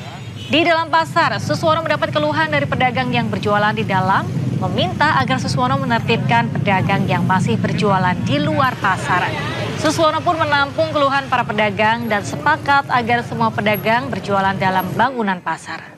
Di dalam pasar, Suswono mendapat keluhan dari pedagang yang berjualan di dalam, meminta agar Suswono menertibkan pedagang yang masih berjualan di luar pasar. Suswono pun menampung keluhan para pedagang dan sepakat agar semua pedagang berjualan dalam bangunan pasar.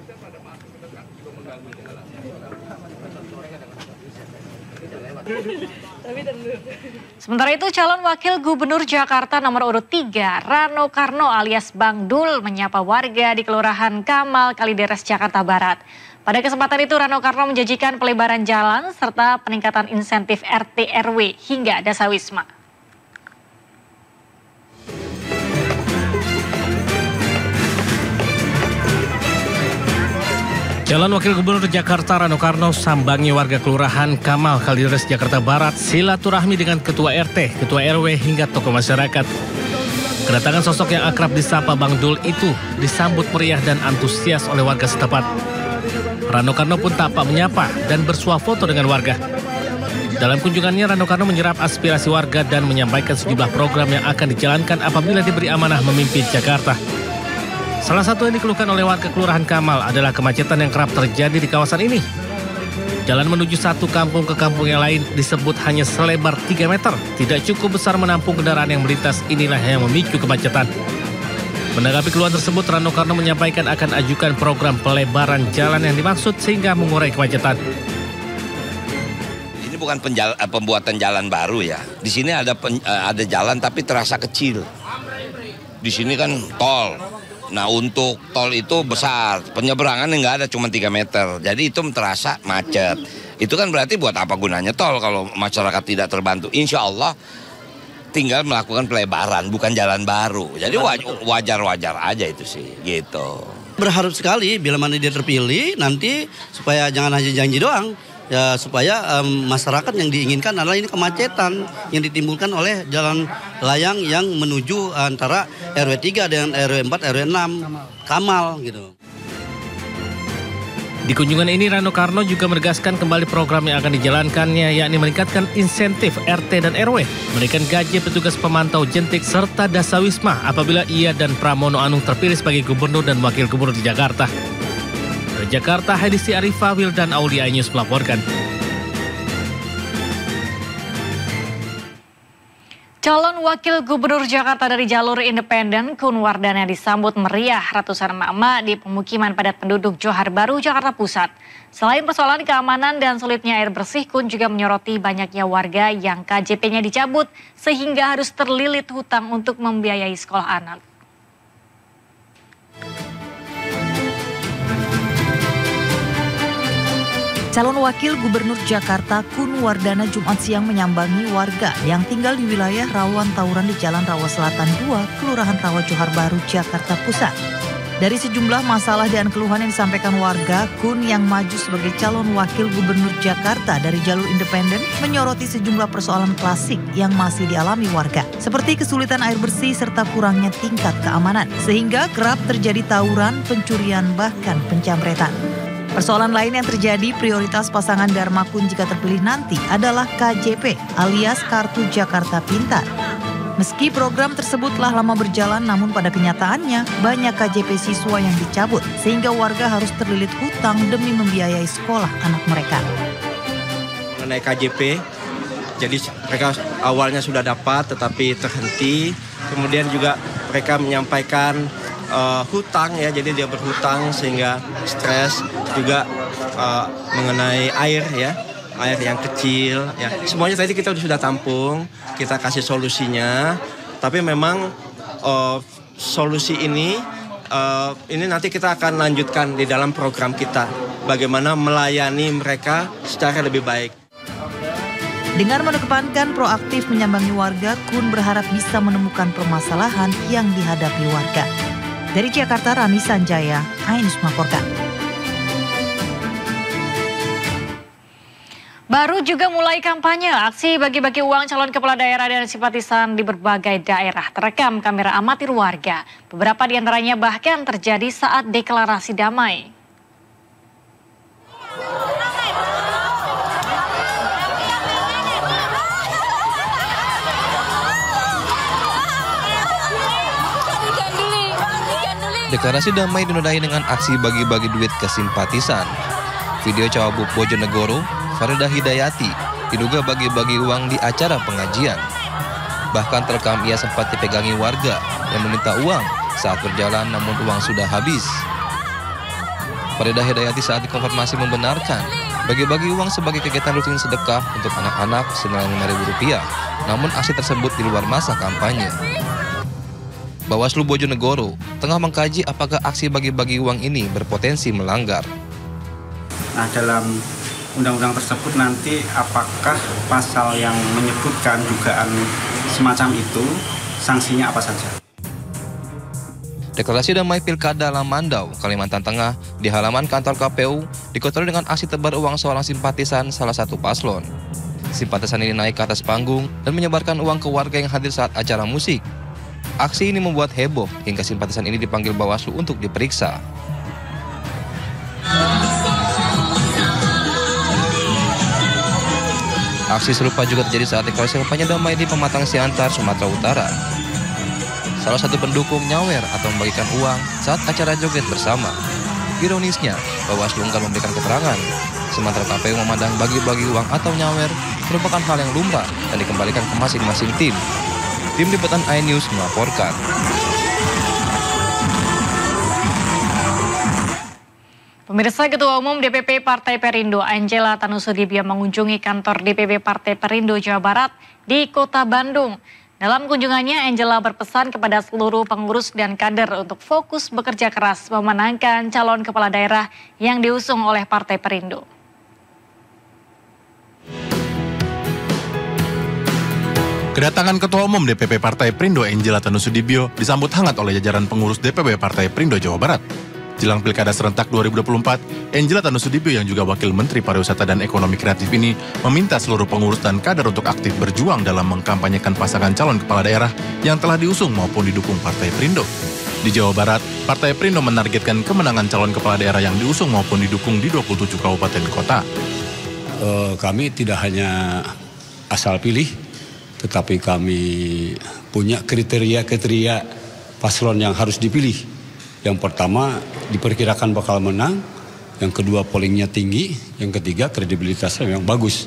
Sementara itu, calon wakil gubernur Jakarta nomor urut 3 Rano Karno alias Bang Dul menyapa warga di Kelurahan Kamal, Kalideres, Jakarta Barat. Pada kesempatan itu, Rano Karno menjanjikan pelebaran jalan serta peningkatan insentif RT RW hingga Dasawisma. Calon Wakil Gubernur Jakarta Rano Karno sambangi warga Kelurahan Kamal, Kalideres, Jakarta Barat silaturahmi dengan Ketua RT, Ketua RW hingga tokoh masyarakat. Kedatangan sosok yang akrab disapa Bang Dul itu disambut meriah dan antusias oleh warga setempat. Rano Karno pun tampak menyapa dan bersuah foto dengan warga. Dalam kunjungannya, Rano Karno menyerap aspirasi warga dan menyampaikan sejumlah program yang akan dijalankan apabila diberi amanah memimpin Jakarta. Salah satu yang dikeluhkan oleh warga Kelurahan Kamal adalah kemacetan yang kerap terjadi di kawasan ini. Jalan menuju satu kampung ke kampung yang lain disebut hanya selebar 3 meter. Tidak cukup besar menampung kendaraan yang melintas, inilah yang memicu kemacetan. Menanggapi keluhan tersebut, Rano Karno menyampaikan akan ajukan program pelebaran jalan yang dimaksud sehingga mengurai kemacetan. Ini bukan pembuatan jalan baru ya. Di sini ada jalan tapi terasa kecil. Di sini kan tol. Nah, untuk tol itu besar, penyeberangan nggak ada, cuma 3 meter. Jadi itu terasa macet. Itu kan berarti buat apa gunanya tol kalau masyarakat tidak terbantu. Insya Allah tinggal melakukan pelebaran, bukan jalan baru. Jadi wajar-wajar aja itu sih, gitu. Berharap sekali bila mana dia terpilih nanti supaya jangan hanya janji doang. Ya, supaya masyarakat yang diinginkan adalah ini kemacetan yang ditimbulkan oleh jalan layang yang menuju antara RW 3 dengan RW 4, RW 6, Kamal gitu. Di kunjungan ini, Rano Karno juga menegaskan kembali program yang akan dijalankannya, yakni meningkatkan insentif RT dan RW, menaikkan gaji petugas pemantau jentik, serta Dasawisma apabila ia dan Pramono Anung terpilih sebagai gubernur dan wakil gubernur di Jakarta. Dari Jakarta, Hadisti Arifah, Wildan Aulia News melaporkan. Calon Wakil Gubernur Jakarta dari jalur independen Kun Wardana disambut meriah ratusan emak-emak di pemukiman padat penduduk Johar Baru, Jakarta Pusat. Selain persoalan keamanan dan sulitnya air bersih, Kun juga menyoroti banyaknya warga yang KJP-nya dicabut sehingga harus terlilit hutang untuk membiayai sekolah anak. Calon Wakil Gubernur Jakarta Kun Wardana Jumat siang menyambangi warga yang tinggal di wilayah rawan tawuran di Jalan Rawa Selatan 2, Kelurahan Rawa Johar Baru, Jakarta Pusat. Dari sejumlah masalah dan keluhan yang disampaikan warga, Kun yang maju sebagai calon wakil gubernur Jakarta dari jalur independen menyoroti sejumlah persoalan klasik yang masih dialami warga, seperti kesulitan air bersih serta kurangnya tingkat keamanan, sehingga kerap terjadi tawuran, pencurian, bahkan penjamretan. Persoalan lain yang terjadi prioritas pasangan Dharma Kun jika terpilih nanti adalah KJP alias Kartu Jakarta Pintar. Meski program tersebut telah lama berjalan, namun pada kenyataannya banyak KJP siswa yang dicabut sehingga warga harus terlilit hutang demi membiayai sekolah anak mereka. Mengenai KJP, jadi mereka awalnya sudah dapat tetapi terhenti. Kemudian juga mereka menyampaikan hutang ya, jadi dia berhutang sehingga stres juga mengenai air ya. Air yang kecil, ya semuanya tadi kita sudah tampung, kita kasih solusinya. Tapi memang solusi ini nanti kita akan lanjutkan di dalam program kita, bagaimana melayani mereka secara lebih baik. Dengan mengedepankan proaktif menyambangi warga, Kun berharap bisa menemukan permasalahan yang dihadapi warga. Dari Jakarta, Rani Sanjaya, Ainus melaporkan. Baru juga mulai kampanye, aksi bagi-bagi uang calon kepala daerah dan simpatisan di berbagai daerah terekam kamera amatir warga. Beberapa di antaranya bahkan terjadi saat deklarasi damai. Deklarasi damai dinodai dengan aksi bagi-bagi duit ke simpatisan. Video Cawagup Bojonegoro, Farida Hidayati, diduga bagi-bagi uang di acara pengajian. Bahkan terekam ia sempat dipegangi warga yang meminta uang saat berjalan namun uang sudah habis. Farida Hidayati saat dikonfirmasi membenarkan bagi-bagi uang sebagai kegiatan rutin sedekah untuk anak-anak senilai Rp5.000, namun aksi tersebut di luar masa kampanye. Bawaslu Bojonegoro tengah mengkaji apakah aksi bagi-bagi uang ini berpotensi melanggar. Nah, dalam undang-undang tersebut nanti apakah pasal yang menyebutkan dugaan semacam itu, sanksinya apa saja? Deklarasi damai Pilkada Lamandau, Kalimantan Tengah di halaman kantor KPU dikotori dengan aksi tebar uang seorang simpatisan salah satu paslon. Simpatisan ini naik ke atas panggung dan menyebarkan uang ke warga yang hadir saat acara musik. Aksi ini membuat heboh hingga simpatisan ini dipanggil Bawaslu untuk diperiksa. Aksi serupa juga terjadi saat deklarasi kampanye damai di Pematang Siantar, Sumatera Utara. Salah satu pendukung nyawer atau membagikan uang saat acara joget bersama. Ironisnya, Bawaslu enggan memberikan keterangan. Sementara KPU memandang bagi-bagi uang atau nyawer merupakan hal yang lumrah dan dikembalikan ke masing-masing tim. Tim Liputan iNews melaporkan. Pemirsa, Ketua Umum DPP Partai Perindo Angela Tanusudibio mengunjungi kantor DPP Partai Perindo Jawa Barat di Kota Bandung. Dalam kunjungannya, Angela berpesan kepada seluruh pengurus dan kader untuk fokus bekerja keras memenangkan calon kepala daerah yang diusung oleh Partai Perindo. Kedatangan Ketua Umum DPP Partai Perindo Angela Tanusudibio disambut hangat oleh jajaran pengurus DPP Partai Perindo Jawa Barat. Jelang Pilkada serentak 2024, Angela Tanusudibio yang juga Wakil Menteri Pariwisata dan Ekonomi Kreatif ini meminta seluruh pengurus dan kader untuk aktif berjuang dalam mengkampanyekan pasangan calon kepala daerah yang telah diusung maupun didukung Partai Perindo. Di Jawa Barat, Partai Perindo menargetkan kemenangan calon kepala daerah yang diusung maupun didukung di 27 kabupaten kota. Kami tidak hanya asal pilih, tetapi kami punya kriteria-kriteria paslon yang harus dipilih. Yang pertama, diperkirakan bakal menang. Yang kedua, pollingnya tinggi. Yang ketiga, kredibilitasnya yang bagus.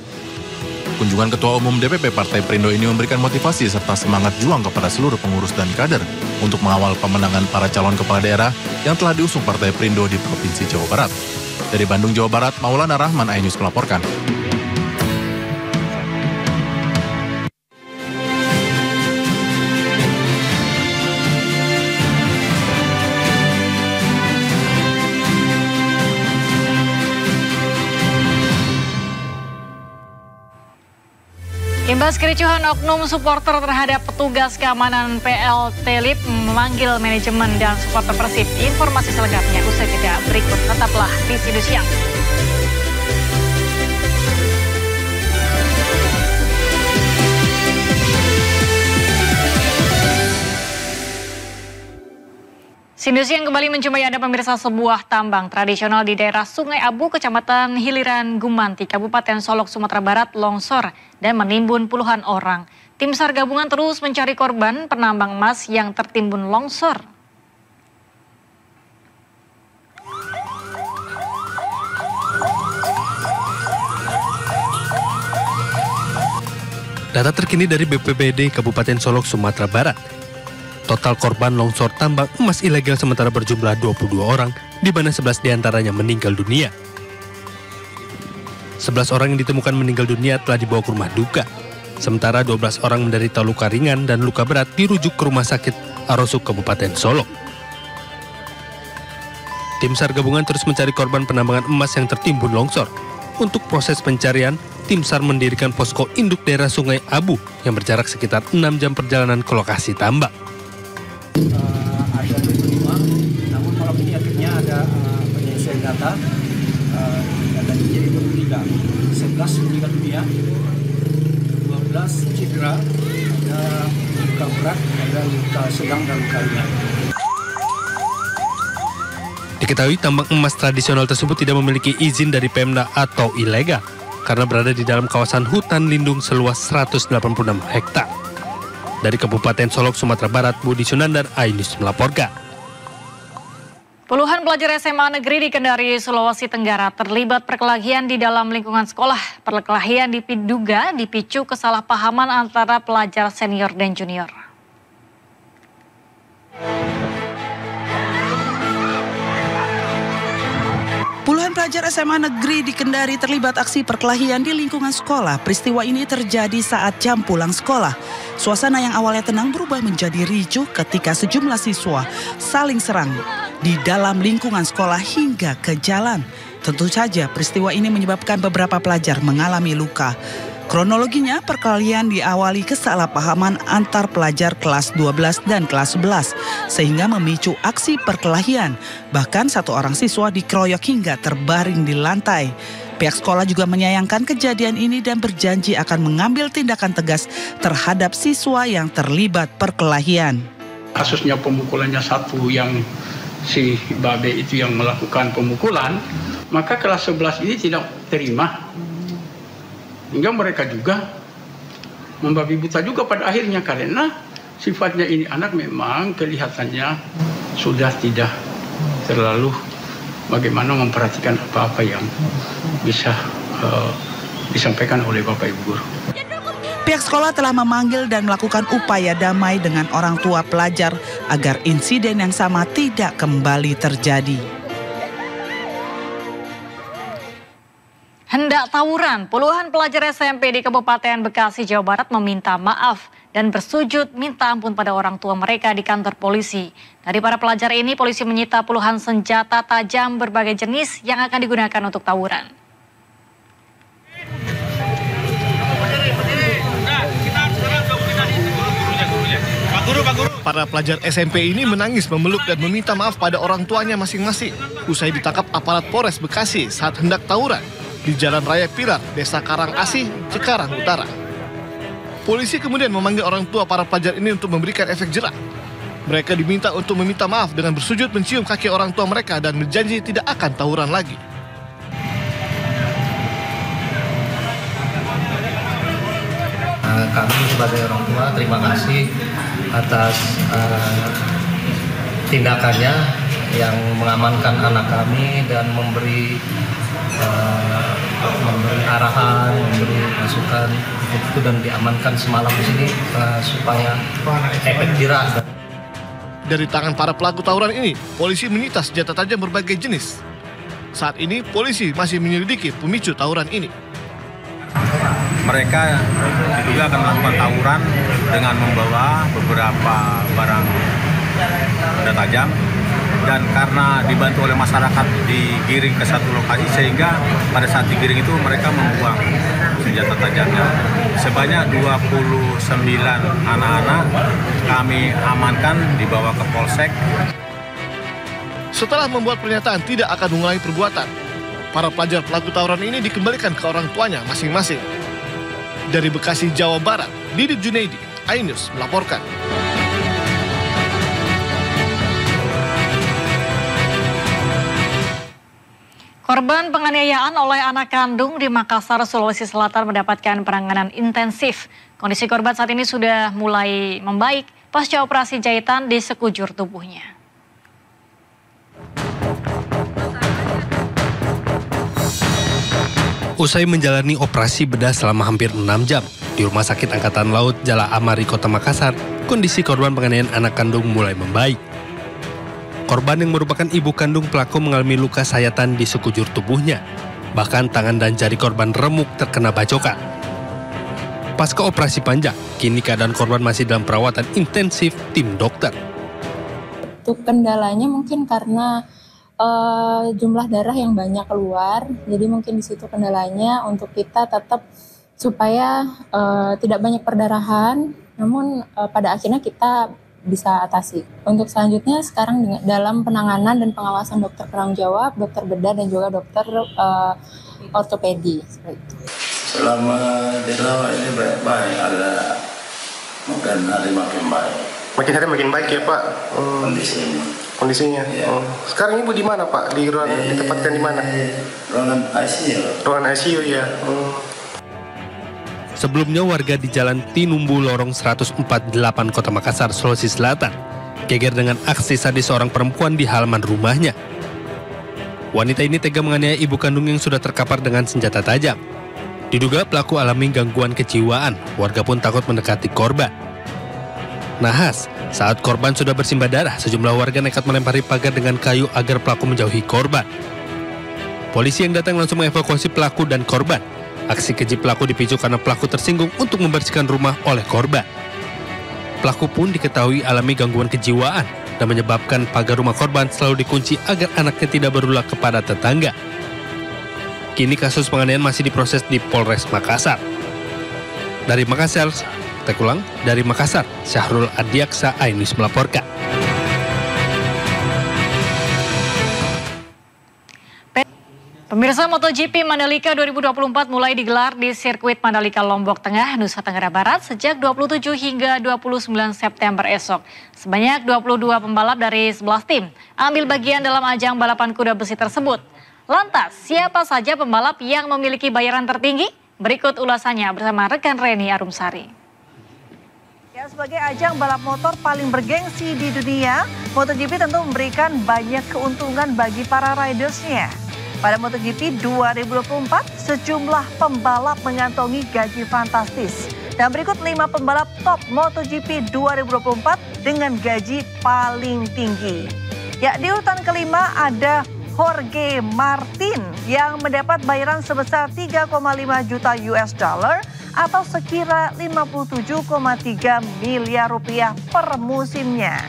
Kunjungan Ketua Umum DPP Partai Perindo ini memberikan motivasi serta semangat juang kepada seluruh pengurus dan kader untuk mengawal pemenangan para calon kepala daerah yang telah diusung Partai Perindo di Provinsi Jawa Barat. Dari Bandung, Jawa Barat, Maulana Rahman, iNews melaporkan. Imbas kericuhan oknum supporter terhadap petugas keamanan PLT LIP memanggil manajemen dan supporter Persib. Informasi selengkapnya usai jeda berikut. Tetaplah di Sidu Siang. Sidu Siang kembali menjumpai Anda pemirsa. Sebuah tambang tradisional di daerah Sungai Abu, Kecamatan Hiliran Gumanti, Kabupaten Solok, Sumatera Barat longsor dan menimbun puluhan orang. Tim SAR gabungan terus mencari korban penambang emas yang tertimbun longsor. Data terkini dari BPBD Kabupaten Solok, Sumatera Barat. Total korban longsor tambang emas ilegal sementara berjumlah 22 orang, di mana 11 diantaranya meninggal dunia. 11 orang yang ditemukan meninggal dunia telah dibawa ke rumah duka. Sementara 12 orang menderita luka ringan dan luka berat dirujuk ke Rumah Sakit Arosuk Kabupaten Solok. Tim SAR gabungan terus mencari korban penambangan emas yang tertimbun longsor. Untuk proses pencarian, tim SAR mendirikan posko induk daerah Sungai Abu yang berjarak sekitar 6 jam perjalanan ke lokasi tambang. Ada 25, namun malam ini akhirnya ada penyelesaian data. Datanya jadi 23, 11 meninggal dunia, 12 cedera, ada luka berat, ada luka sedang dan luka ringan. Diketahui tambang emas tradisional tersebut tidak memiliki izin dari Pemda atau ilegal karena berada di dalam kawasan hutan lindung seluas 186 hektar. Dari Kabupaten Solok, Sumatera Barat, Budi Sunandar, iNews melaporkan. Puluhan pelajar SMA negeri di Kendari, Sulawesi Tenggara terlibat perkelahian di dalam lingkungan sekolah. Perkelahian diduga dipicu kesalahpahaman antara pelajar senior dan junior. Puluhan pelajar SMA negeri di Kendari terlibat aksi perkelahian di lingkungan sekolah. Peristiwa ini terjadi saat jam pulang sekolah. Suasana yang awalnya tenang berubah menjadi ricuh ketika sejumlah siswa saling serang di dalam lingkungan sekolah hingga ke jalan. Tentu saja peristiwa ini menyebabkan beberapa pelajar mengalami luka. Kronologinya, perkelahian diawali kesalahpahaman antar pelajar kelas 12 dan kelas 11, sehingga memicu aksi perkelahian. Bahkan satu orang siswa dikeroyok hingga terbaring di lantai. Pihak sekolah juga menyayangkan kejadian ini dan berjanji akan mengambil tindakan tegas terhadap siswa yang terlibat perkelahian. Kasusnya pemukulannya satu yang si Babe itu yang melakukan pemukulan, maka kelas 11 ini tidak terima. Hingga mereka juga membabi buta juga pada akhirnya karena sifatnya ini anak memang kelihatannya sudah tidak terlalu bagaimana memperhatikan apa-apa yang bisa disampaikan oleh Bapak Ibu Guru. Pihak sekolah telah memanggil dan melakukan upaya damai dengan orang tua pelajar agar insiden yang sama tidak kembali terjadi. Hendak tawuran, puluhan pelajar SMP di Kabupaten Bekasi, Jawa Barat meminta maaf dan bersujud minta ampun pada orang tua mereka di kantor polisi. Dari para pelajar ini, polisi menyita puluhan senjata tajam berbagai jenis yang akan digunakan untuk tawuran. Para pelajar SMP ini menangis, memeluk dan meminta maaf pada orang tuanya masing-masing usai ditangkap aparat Polres Bekasi saat hendak tawuran di Jalan Raya Pilar, Desa Karangasih, Cikarang Utara. Polisi kemudian memanggil orang tua para pelajar ini untuk memberikan efek jerak. Mereka diminta untuk meminta maaf dengan bersujud mencium kaki orang tua mereka dan berjanji tidak akan tawuran lagi. Kami sebagai orang tua terima kasih atas tindakannya yang mengamankan anak kami dan memberi arahan, memberi masukan itu dan diamankan semalam di sini supaya efek jerak. Dari tangan para pelaku tawuran ini, polisi menyita senjata tajam berbagai jenis. Saat ini polisi masih menyelidiki pemicu tawuran ini. Mereka diduga akan melakukan tawuran dengan membawa beberapa barang benda tajam dan karena dibantu oleh masyarakat digiring ke satu lokasi sehingga pada saat digiring itu mereka membuang senjata tajamnya. Sebanyak 29 anak-anak kami amankan dibawa ke Polsek. Setelah membuat pernyataan tidak akan mengulangi perbuatan, para pelajar pelaku tawuran ini dikembalikan ke orang tuanya masing-masing. Dari Bekasi, Jawa Barat, Didit Junaidi, iNews melaporkan. Korban penganiayaan oleh anak kandung di Makassar, Sulawesi Selatan mendapatkan penanganan intensif. Kondisi korban saat ini sudah mulai membaik pasca operasi jahitan di sekujur tubuhnya. Usai menjalani operasi bedah selama hampir 6 jam di Rumah Sakit Angkatan Laut Jala Amari, Kota Makassar, kondisi korban penganiayaan anak kandung mulai membaik. Korban yang merupakan ibu kandung pelaku mengalami luka sayatan di sekujur tubuhnya. Bahkan tangan dan jari korban remuk terkena bacokan. Pasca operasi panjang, kini keadaan korban masih dalam perawatan intensif tim dokter. Untuk kendalanya mungkin karena jumlah darah yang banyak keluar, jadi mungkin di situ kendalanya untuk kita tetap supaya tidak banyak perdarahan, namun pada akhirnya kita bisa atasi. Untuk selanjutnya sekarang dalam penanganan dan pengawasan dokter penanggung jawab, dokter bedah dan juga dokter ortopedi. Selama dirawat ini baik-baik, ada mungkin hari makin baik. Makin hari makin baik ya Pak. Kondisinya. Ya. Sekarang Ibu di mana Pak? Di ruang ditempatkan di mana? Ruangan ICU. Ruangan ICU ya. Sebelumnya warga di Jalan Tinumbu Lorong 148 Kota Makassar, Sulawesi Selatan geger dengan aksi sadis seorang perempuan di halaman rumahnya. Wanita ini tega menganiaya ibu kandung yang sudah terkapar dengan senjata tajam. Diduga pelaku alami gangguan kejiwaan, warga pun takut mendekati korban. Nahas, saat korban sudah bersimbah darah, sejumlah warga nekat melempari pagar dengan kayu agar pelaku menjauhi korban. Polisi yang datang langsung mengevakuasi pelaku dan korban. Aksi keji pelaku dipicu karena pelaku tersinggung untuk membersihkan rumah oleh korban. Pelaku pun diketahui alami gangguan kejiwaan dan menyebabkan pagar rumah korban selalu dikunci agar anaknya tidak berulah kepada tetangga. Kini kasus penganiayaan masih diproses di Polres Makassar. Dari Makassar, Syahrul Adiaksa, iNews melaporkan. Pemirsa, MotoGP Mandalika 2024 mulai digelar di sirkuit Mandalika Lombok Tengah, Nusa Tenggara Barat sejak 27 hingga 29 September esok. Sebanyak 22 pembalap dari 11 tim ambil bagian dalam ajang balapan kuda besi tersebut. Lantas, siapa saja pembalap yang memiliki bayaran tertinggi? Berikut ulasannya bersama rekan Reni Arumsari. Ya, sebagai ajang balap motor paling bergengsi di dunia, MotoGP tentu memberikan banyak keuntungan bagi para ridersnya. Pada MotoGP 2024, sejumlah pembalap mengantongi gaji fantastis. Dan berikut 5 pembalap top MotoGP 2024 dengan gaji paling tinggi. Ya, di urutan kelima ada Jorge Martin yang mendapat bayaran sebesar 3,5 juta US dollar atau sekira 57,3 miliar rupiah per musimnya.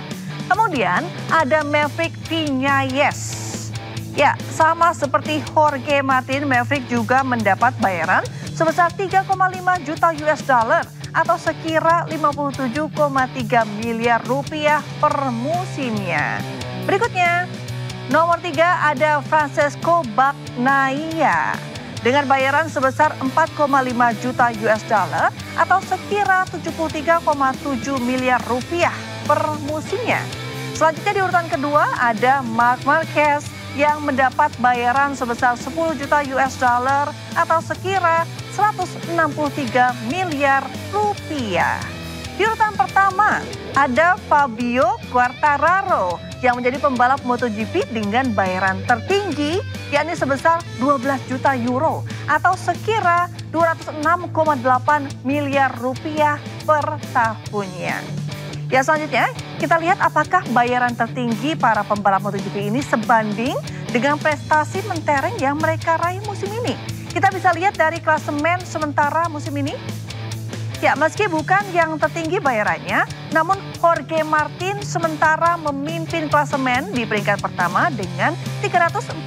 Kemudian ada Maverick Viñales. Ya, sama seperti Jorge Martin, Maverick juga mendapat bayaran sebesar 3,5 juta US dollar atau sekira 57,3 miliar rupiah per musimnya. Berikutnya, nomor 3 ada Francesco Bagnaia dengan bayaran sebesar 4,5 juta US dollar atau sekira 73,7 miliar rupiah per musimnya. Selanjutnya di urutan kedua ada Marc Marquez yang mendapat bayaran sebesar 10 juta US dollar atau sekira 163 miliar rupiah. Di urutan pertama ada Fabio Quartararo yang menjadi pembalap MotoGP dengan bayaran tertinggi yakni sebesar 12 juta euro atau sekira 206,8 miliar rupiah per tahunnya. Ya, selanjutnya kita lihat apakah bayaran tertinggi para pembalap MotoGP ini sebanding dengan prestasi mentereng yang mereka raih musim ini. Kita bisa lihat dari klasemen sementara musim ini. Ya, meski bukan yang tertinggi bayarannya, namun Jorge Martin sementara memimpin klasemen di peringkat pertama dengan 341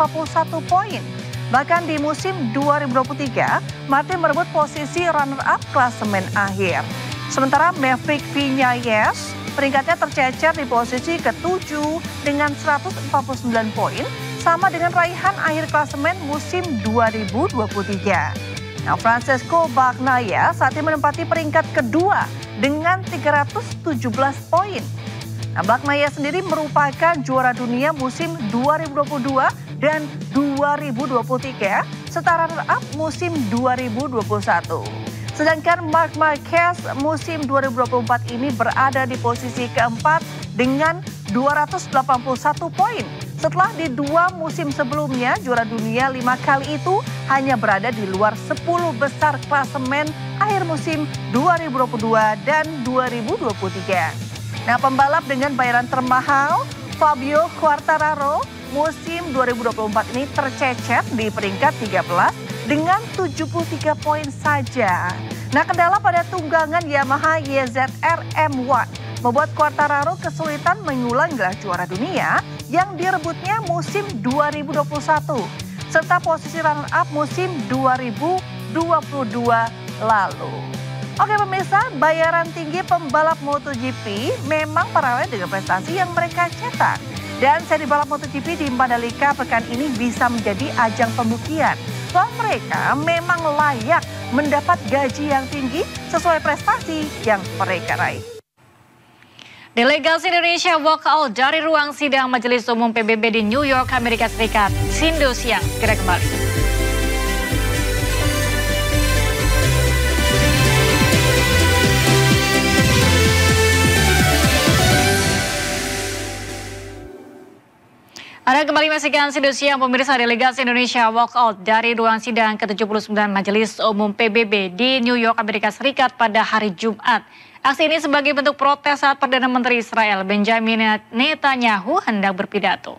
poin. Bahkan di musim 2023, Martin merebut posisi runner-up klasemen akhir. Sementara Maverick Viñales peringkatnya tercecer di posisi ke-7 dengan 149 poin, sama dengan raihan akhir klasemen musim 2023. Nah, Francesco Bagnaia saat ini menempati peringkat kedua dengan 317 poin. Nah, Bagnaia sendiri merupakan juara dunia musim 2022 dan 2023 serta runner-up musim 2021. Sedangkan Marc Marquez musim 2024 ini berada di posisi keempat dengan 281 poin. Setelah di 2 musim sebelumnya juara dunia 5 kali itu hanya berada di luar 10 besar klasemen akhir musim 2022 dan 2023. Nah, pembalap dengan bayaran termahal Fabio Quartararo musim 2024 ini tercecer di peringkat 13 dengan 73 poin saja. Nah, kendala pada tunggangan Yamaha YZR M1 membuat Quartararo kesulitan mengulang gelar juara dunia yang direbutnya musim 2021 serta posisi runner-up musim 2022 lalu. Oke pemirsa, bayaran tinggi pembalap MotoGP memang paralel dengan prestasi yang mereka cetak. Dan seri balap MotoGP di Mandalika pekan ini bisa menjadi ajang pembuktian bahwa mereka memang layak mendapat gaji yang tinggi sesuai prestasi yang mereka raih. Delegasi Indonesia walkout dari ruang sidang Majelis Umum PBB di New York, Amerika Serikat. Sindo siang, segera kembali. Anda kembali menyaksikan Sindo siang, pemirsa. Delegasi Indonesia walkout dari ruang sidang ke-79 Majelis Umum PBB di New York, Amerika Serikat pada hari Jumat. Aksi ini sebagai bentuk protes saat Perdana Menteri Israel Benjamin Netanyahu hendak berpidato.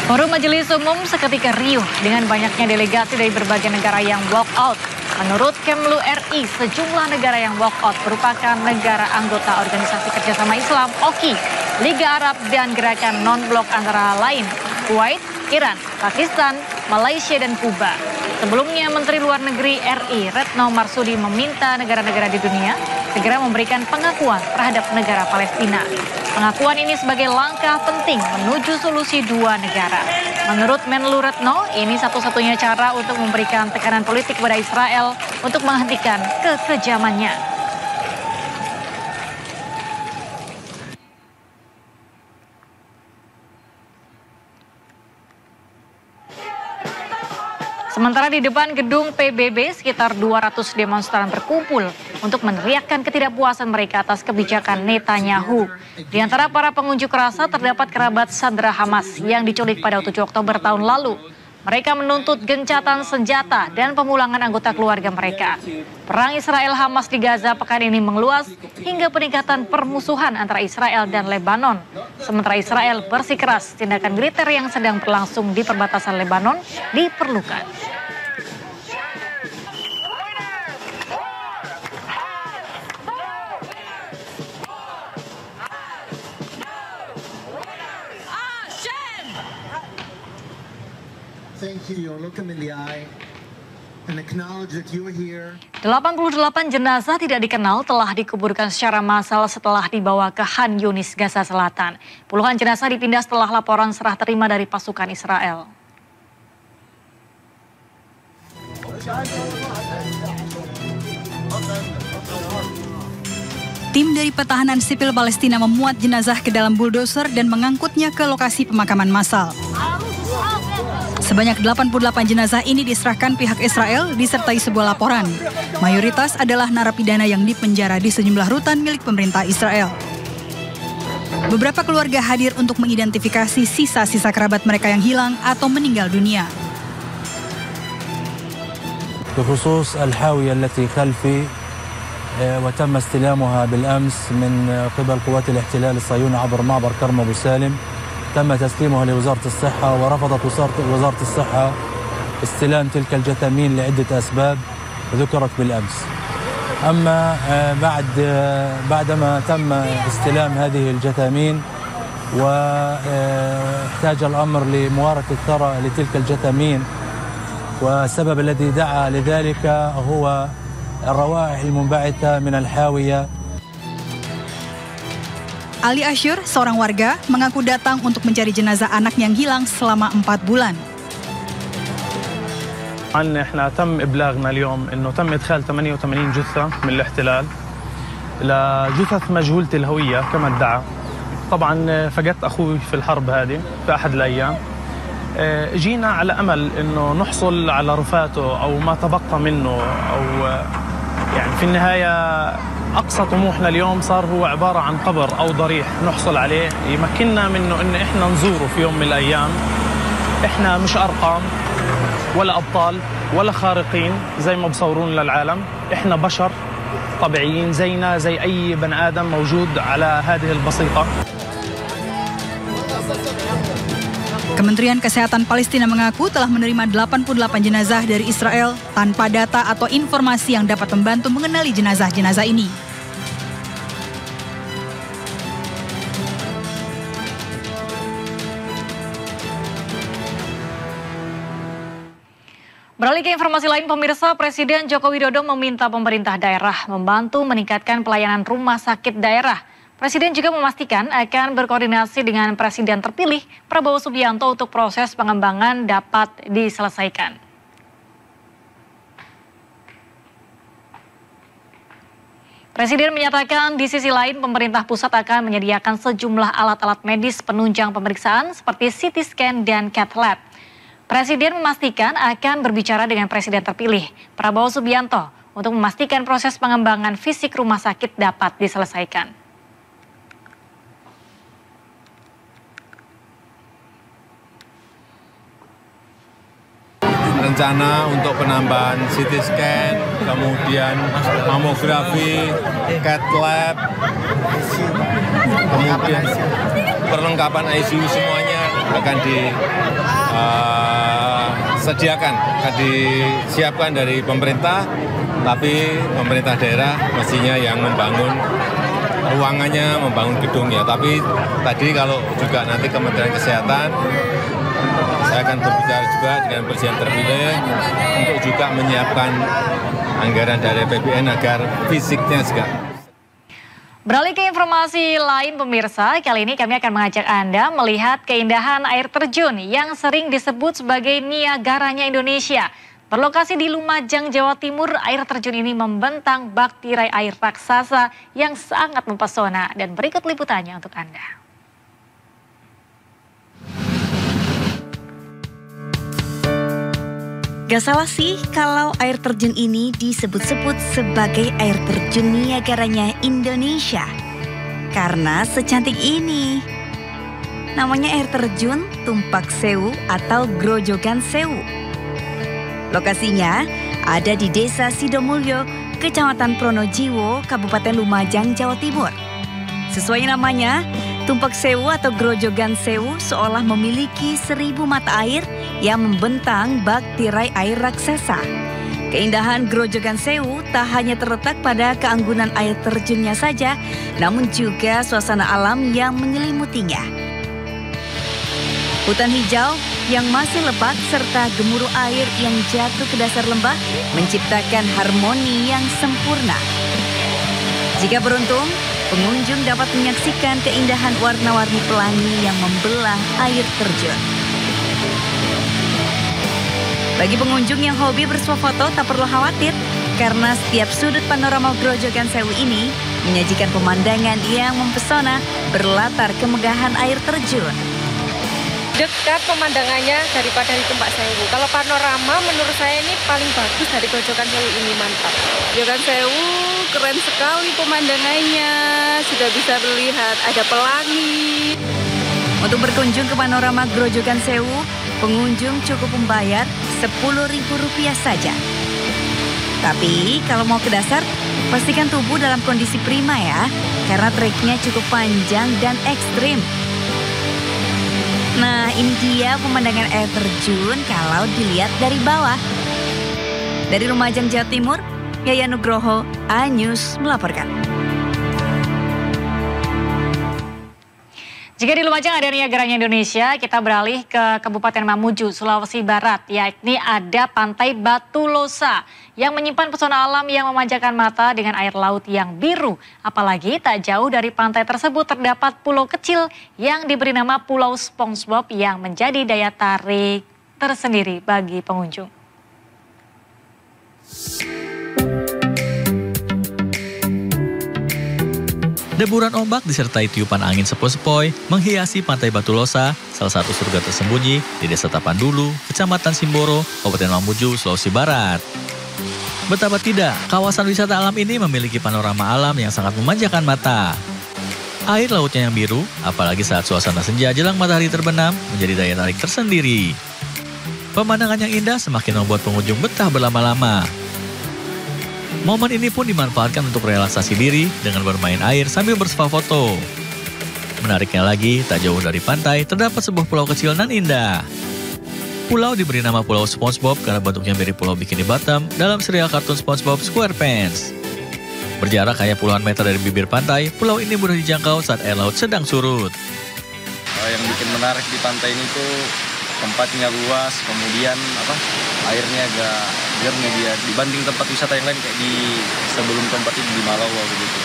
Forum Majelis Umum seketika riuh dengan banyaknya delegasi dari berbagai negara yang walk out. Menurut Kemlu RI, sejumlah negara yang walk out merupakan negara anggota Organisasi Kerjasama Islam (OKI), Liga Arab, dan gerakan non-blok antara lain Kuwait, Iran, Pakistan, Malaysia, dan Kuba. Sebelumnya, Menteri Luar Negeri RI Retno Marsudi meminta negara-negara di dunia segera memberikan pengakuan terhadap negara Palestina. Pengakuan ini sebagai langkah penting menuju solusi dua negara. Menurut Menlu Retno, ini satu-satunya cara untuk memberikan tekanan politik kepada Israel untuk menghentikan kekejamannya. Sementara di depan gedung PBB, sekitar 200 demonstran berkumpul untuk meneriakkan ketidakpuasan mereka atas kebijakan Netanyahu. Di antara para pengunjuk rasa terdapat kerabat sandera Hamas yang diculik pada 7 Oktober tahun lalu. Mereka menuntut gencatan senjata dan pemulangan anggota keluarga mereka. Perang Israel-Hamas di Gaza pekan ini mengeluas hingga peningkatan permusuhan antara Israel dan Lebanon. Sementara Israel bersikeras, tindakan militer yang sedang berlangsung di perbatasan Lebanon diperlukan. Thank you. Look him in the eye and acknowledge that you are here. 88 jenazah tidak dikenal telah dikuburkan secara massal setelah dibawa ke Khan Yunis, Gaza Selatan. Puluhan jenazah dipindah setelah laporan serah terima dari pasukan Israel. Tim dari Pertahanan Sipil Palestina memuat jenazah ke dalam buldoser dan mengangkutnya ke lokasi pemakaman massal. Sebanyak 88 jenazah ini diserahkan pihak Israel disertai sebuah laporan. Mayoritas adalah narapidana yang dipenjara di sejumlah rutan milik pemerintah Israel. Beberapa keluarga hadir untuk mengidentifikasi sisa-sisa kerabat mereka yang hilang atau meninggal dunia. بخصوص الحاوية التي خلفي وتم استلامها بالأمس من قبل قوات الاحتلال الصهيوني عبر معبر كرم أبو سالم. تم تسليمها لوزارة الصحة، ورفضت وزارة الصحة استلام تلك الجثامين لعدة أسباب ذكرت بالأمس. أما بعدما تم استلام هذه الجثامين واحتاج الأمر لموارة الثرى لتلك الجثامين، والسبب الذي دعا لذلك هو الروائح المنبعثة من الحاوية. Ali Asyur, seorang warga, mengaku datang untuk mencari jenazah anak yang hilang selama 4 bulan. احنا تم ابلاغنا اليوم انه تم ادخال 88 جثه من الاحتلال لجثث مجهوله الهويه كما ادعى. طبعا فقدت اخوي في الحرب هذه في احد الايام. جينا على امل انه نحصل على رفاته او ما تبقى منه، او يعني في النهايه اقصى طموحنا اليوم صار هو عباره عن قبر او ضريح نحصل عليه يمكننا منه ان احنا نزوره في يوم من الايام. احنا مش ارقام ولا أبطال ولا خارقين زي ما بصورون للعالم، إحنا بشر طبيعيين زينا زي أي بني آدم موجود على هذه البسيطة. Kementerian Kesehatan Palestina mengaku telah menerima 88 jenazah dari Israel tanpa data atau informasi yang dapat membantu mengenali jenazah-jenazah ini. Beralih ke informasi lain, pemirsa, Presiden Joko Widodo meminta pemerintah daerah membantu meningkatkan pelayanan rumah sakit daerah. Presiden juga memastikan akan berkoordinasi dengan Presiden terpilih Prabowo Subianto untuk proses pengembangan dapat diselesaikan. Presiden menyatakan di sisi lain pemerintah pusat akan menyediakan sejumlah alat-alat medis penunjang pemeriksaan seperti CT scan dan cath lab. Presiden memastikan akan berbicara dengan Presiden terpilih Prabowo Subianto untuk memastikan proses pengembangan fisik rumah sakit dapat diselesaikan. Rencana untuk penambahan CT scan, kemudian mamografi, cath lab, kemudian perlengkapan ICU semuanya akan disediakan, akan disiapkan dari pemerintah, tapi pemerintah daerah mestinya yang membangun ruangannya, membangun gedungnya. Tapi tadi kalau juga nanti Kementerian Kesehatan, saya akan berbicara juga dengan Presiden terpilih untuk juga menyiapkan anggaran dari APBN agar fisiknya juga. Beralih ke informasi lain, pemirsa, kali ini kami akan mengajak Anda melihat keindahan air terjun yang sering disebut sebagai Niagaranya Indonesia. Berlokasi di Lumajang, Jawa Timur, air terjun ini membentang bak tirai air raksasa yang sangat mempesona. Dan berikut liputannya untuk Anda. Gak salah sih kalau air terjun ini disebut-sebut sebagai air terjun Niagaranya Indonesia. Karena secantik ini. Namanya air terjun Tumpak Sewu atau Grojogan Sewu. Lokasinya ada di Desa Sidomulyo, Kecamatan Pronojiwo, Kabupaten Lumajang, Jawa Timur. Sesuai namanya, Tumpak Sewu atau Grojogan Sewu seolah memiliki 1000 mata air yang membentang bak tirai air raksasa. Keindahan Grojogan Sewu tak hanya terletak pada keanggunan air terjunnya saja, namun juga suasana alam yang menyelimutinya. Hutan hijau yang masih lebat serta gemuruh air yang jatuh ke dasar lembah menciptakan harmoni yang sempurna. Jika beruntung, pengunjung dapat menyaksikan keindahan warna-warni pelangi yang membelah air terjun. Bagi pengunjung yang hobi bersuah foto tak perlu khawatir karena setiap sudut panorama Grojogan Sewu ini menyajikan pemandangan yang mempesona berlatar kemegahan air terjun. Dekat pemandangannya daripada di Tumpak Sewu. Kalau panorama menurut saya ini paling bagus dari Grojogan Sewu ini, mantap. Grojogan Sewu keren sekali pemandangannya, sudah bisa melihat ada pelangi. Untuk berkunjung ke panorama Grojogan Sewu, pengunjung cukup membayar Rp10.000 saja. Tapi kalau mau ke dasar, Pastikan tubuh dalam kondisi prima ya, karena treknya cukup panjang dan ekstrim. Nah, ini dia pemandangan air terjun kalau dilihat dari bawah. Dari Lumajang, Jawa Timur, Yaya Nugroho, A-News melaporkan. Jika di Lumajang ada Niagaranya Indonesia, kita beralih ke Kabupaten Mamuju, Sulawesi Barat, yakni ada Pantai Batu Losa yang menyimpan pesona alam yang memanjakan mata dengan air laut yang biru. Apalagi tak jauh dari pantai tersebut terdapat pulau kecil yang diberi nama Pulau SpongeBob yang menjadi daya tarik tersendiri bagi pengunjung. Deburan ombak disertai tiupan angin sepoi-sepoi menghiasi Pantai Batu Losa, salah satu surga tersembunyi di Desa Tapandulu, Kecamatan Simboro, Kabupaten Mamuju, Sulawesi Barat. Betapa tidak, kawasan wisata alam ini memiliki panorama alam yang sangat memanjakan mata. Air lautnya yang biru, apalagi saat suasana senja jelang matahari terbenam, menjadi daya tarik tersendiri. Pemandangan yang indah semakin membuat pengunjung betah berlama-lama. Momen ini pun dimanfaatkan untuk relaksasi diri dengan bermain air sambil bersuah foto. Menariknya lagi, tak jauh dari pantai terdapat sebuah pulau kecil nan indah. Pulau diberi nama Pulau SpongeBob karena bentuknya mirip Pulau Bikini Bottom dalam serial kartun SpongeBob SquarePants. Berjarak hanya puluhan meter dari bibir pantai, pulau ini mudah dijangkau saat air laut sedang surut. Yang bikin menarik di pantai ini tuh tempatnya luas, kemudian airnya agak jernih dia dibanding tempat wisata yang lain kayak di sebelum tempat ini di Malawa begitu.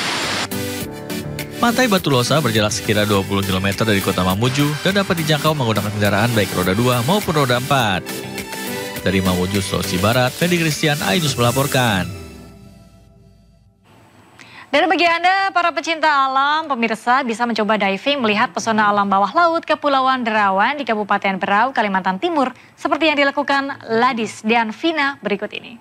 Pantai Batu Losa berjarak sekira 20 km dari kota Mamuju dan dapat dijangkau menggunakan kendaraan baik roda 2 maupun roda 4. Dari Mamuju, Sulawesi Barat, Fendi Christian, A-News melaporkan. Dan bagi Anda, para pecinta alam, pemirsa bisa mencoba diving melihat pesona alam bawah laut Kepulauan Derawan di Kabupaten Berau, Kalimantan Timur, seperti yang dilakukan Ladis dan Vina berikut ini.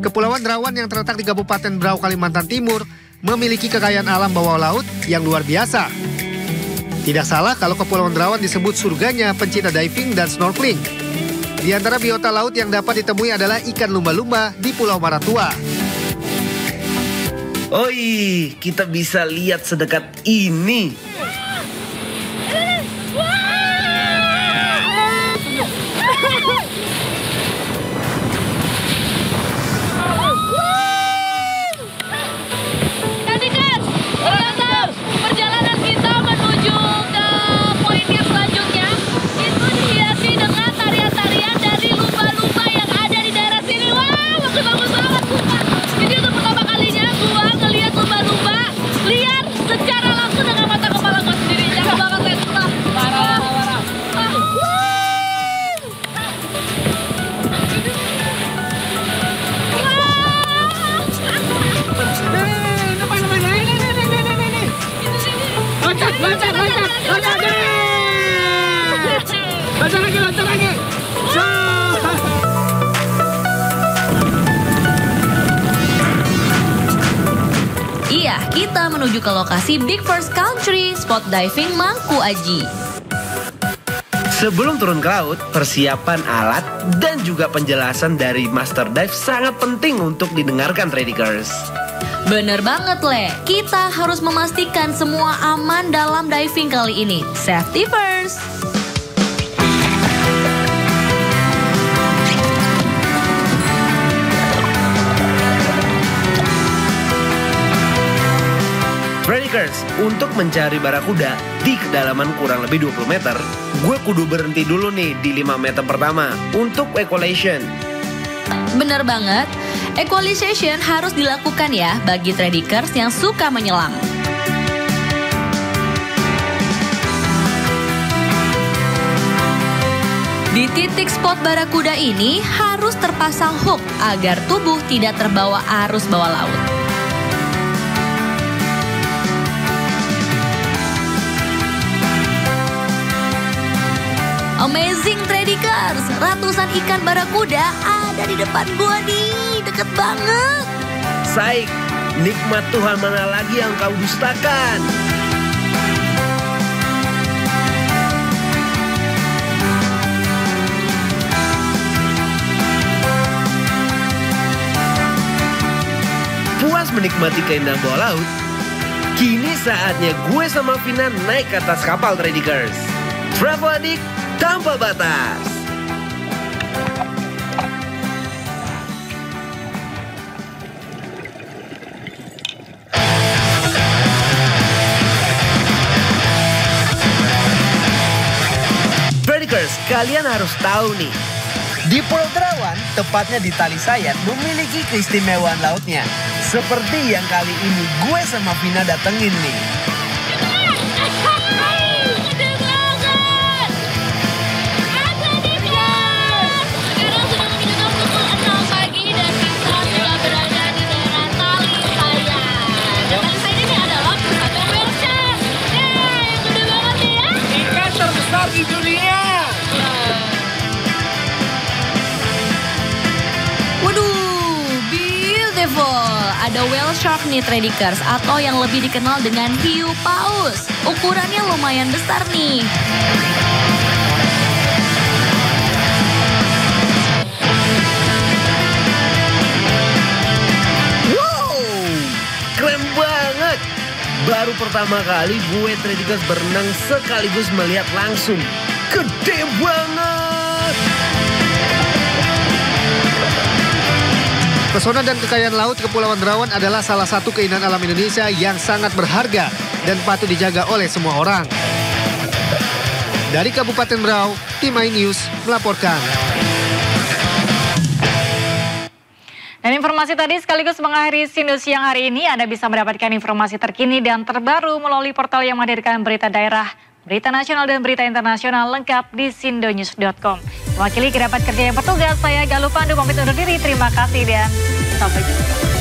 Kepulauan Derawan yang terletak di Kabupaten Berau, Kalimantan Timur, memiliki kekayaan alam bawah laut yang luar biasa. Tidak salah kalau Kepulauan Derawan disebut surganya pencinta diving dan snorkeling. Di antara biota laut yang dapat ditemui adalah ikan lumba-lumba di Pulau Maratua. Oi, kita bisa lihat sedekat ini. Iya, kita menuju ke lokasi Big First Country, spot diving Mangku Aji. Sebelum turun ke laut, persiapan alat dan juga penjelasan dari Master Dive sangat penting untuk didengarkan Tradikers. Bener banget, Le. Kita harus memastikan semua aman dalam diving kali ini. Safety first. Tradikers, untuk mencari barakuda di kedalaman kurang lebih 20 meter, gue kudu berhenti dulu nih di 5 meter pertama untuk equalization. Bener banget, equalization harus dilakukan ya bagi Tradikers yang suka menyelam. Di titik spot barakuda ini harus terpasang hook agar tubuh tidak terbawa arus bawah laut. Amazing Tradikers, ratusan ikan barakuda ada di depan gua nih, deket banget. Saik, nikmat Tuhan mana lagi yang kau dustakan? puas menikmati keindahan bawah laut, kini saatnya gue sama Vina naik ke atas kapal Tradikers. Travel Addict tanpa batas. Tradikers, kalian harus tahu nih, di Pulau Derawan, tepatnya di Tali Sayat, memiliki keistimewaan lautnya. Seperti yang kali ini gue sama Vina datengin nih. Di dunia. Waduh, beautiful. Ada whale shark nih Tradikers, atau yang lebih dikenal dengan hiu paus. Ukurannya lumayan besar nih. Wow, keren banget. Baru pertama kali gue Tradikers berenang sekaligus melihat langsung. Gede banget. Pesona dan kekayaan laut Kepulauan Derawan adalah salah satu keindahan alam Indonesia yang sangat berharga dan patut dijaga oleh semua orang. Dari Kabupaten Berau, Tim iNews melaporkan. Dan informasi tadi sekaligus mengakhiri Sindu Siang hari ini. Anda bisa mendapatkan informasi terkini dan terbaru melalui portal yang menghadirkan berita daerah, berita nasional dan berita internasional lengkap di sindonews.com. Mewakili kerabat kerja yang bertugas, saya Galuh Pandu pamit undur diri. Terima kasih dan sampai jumpa.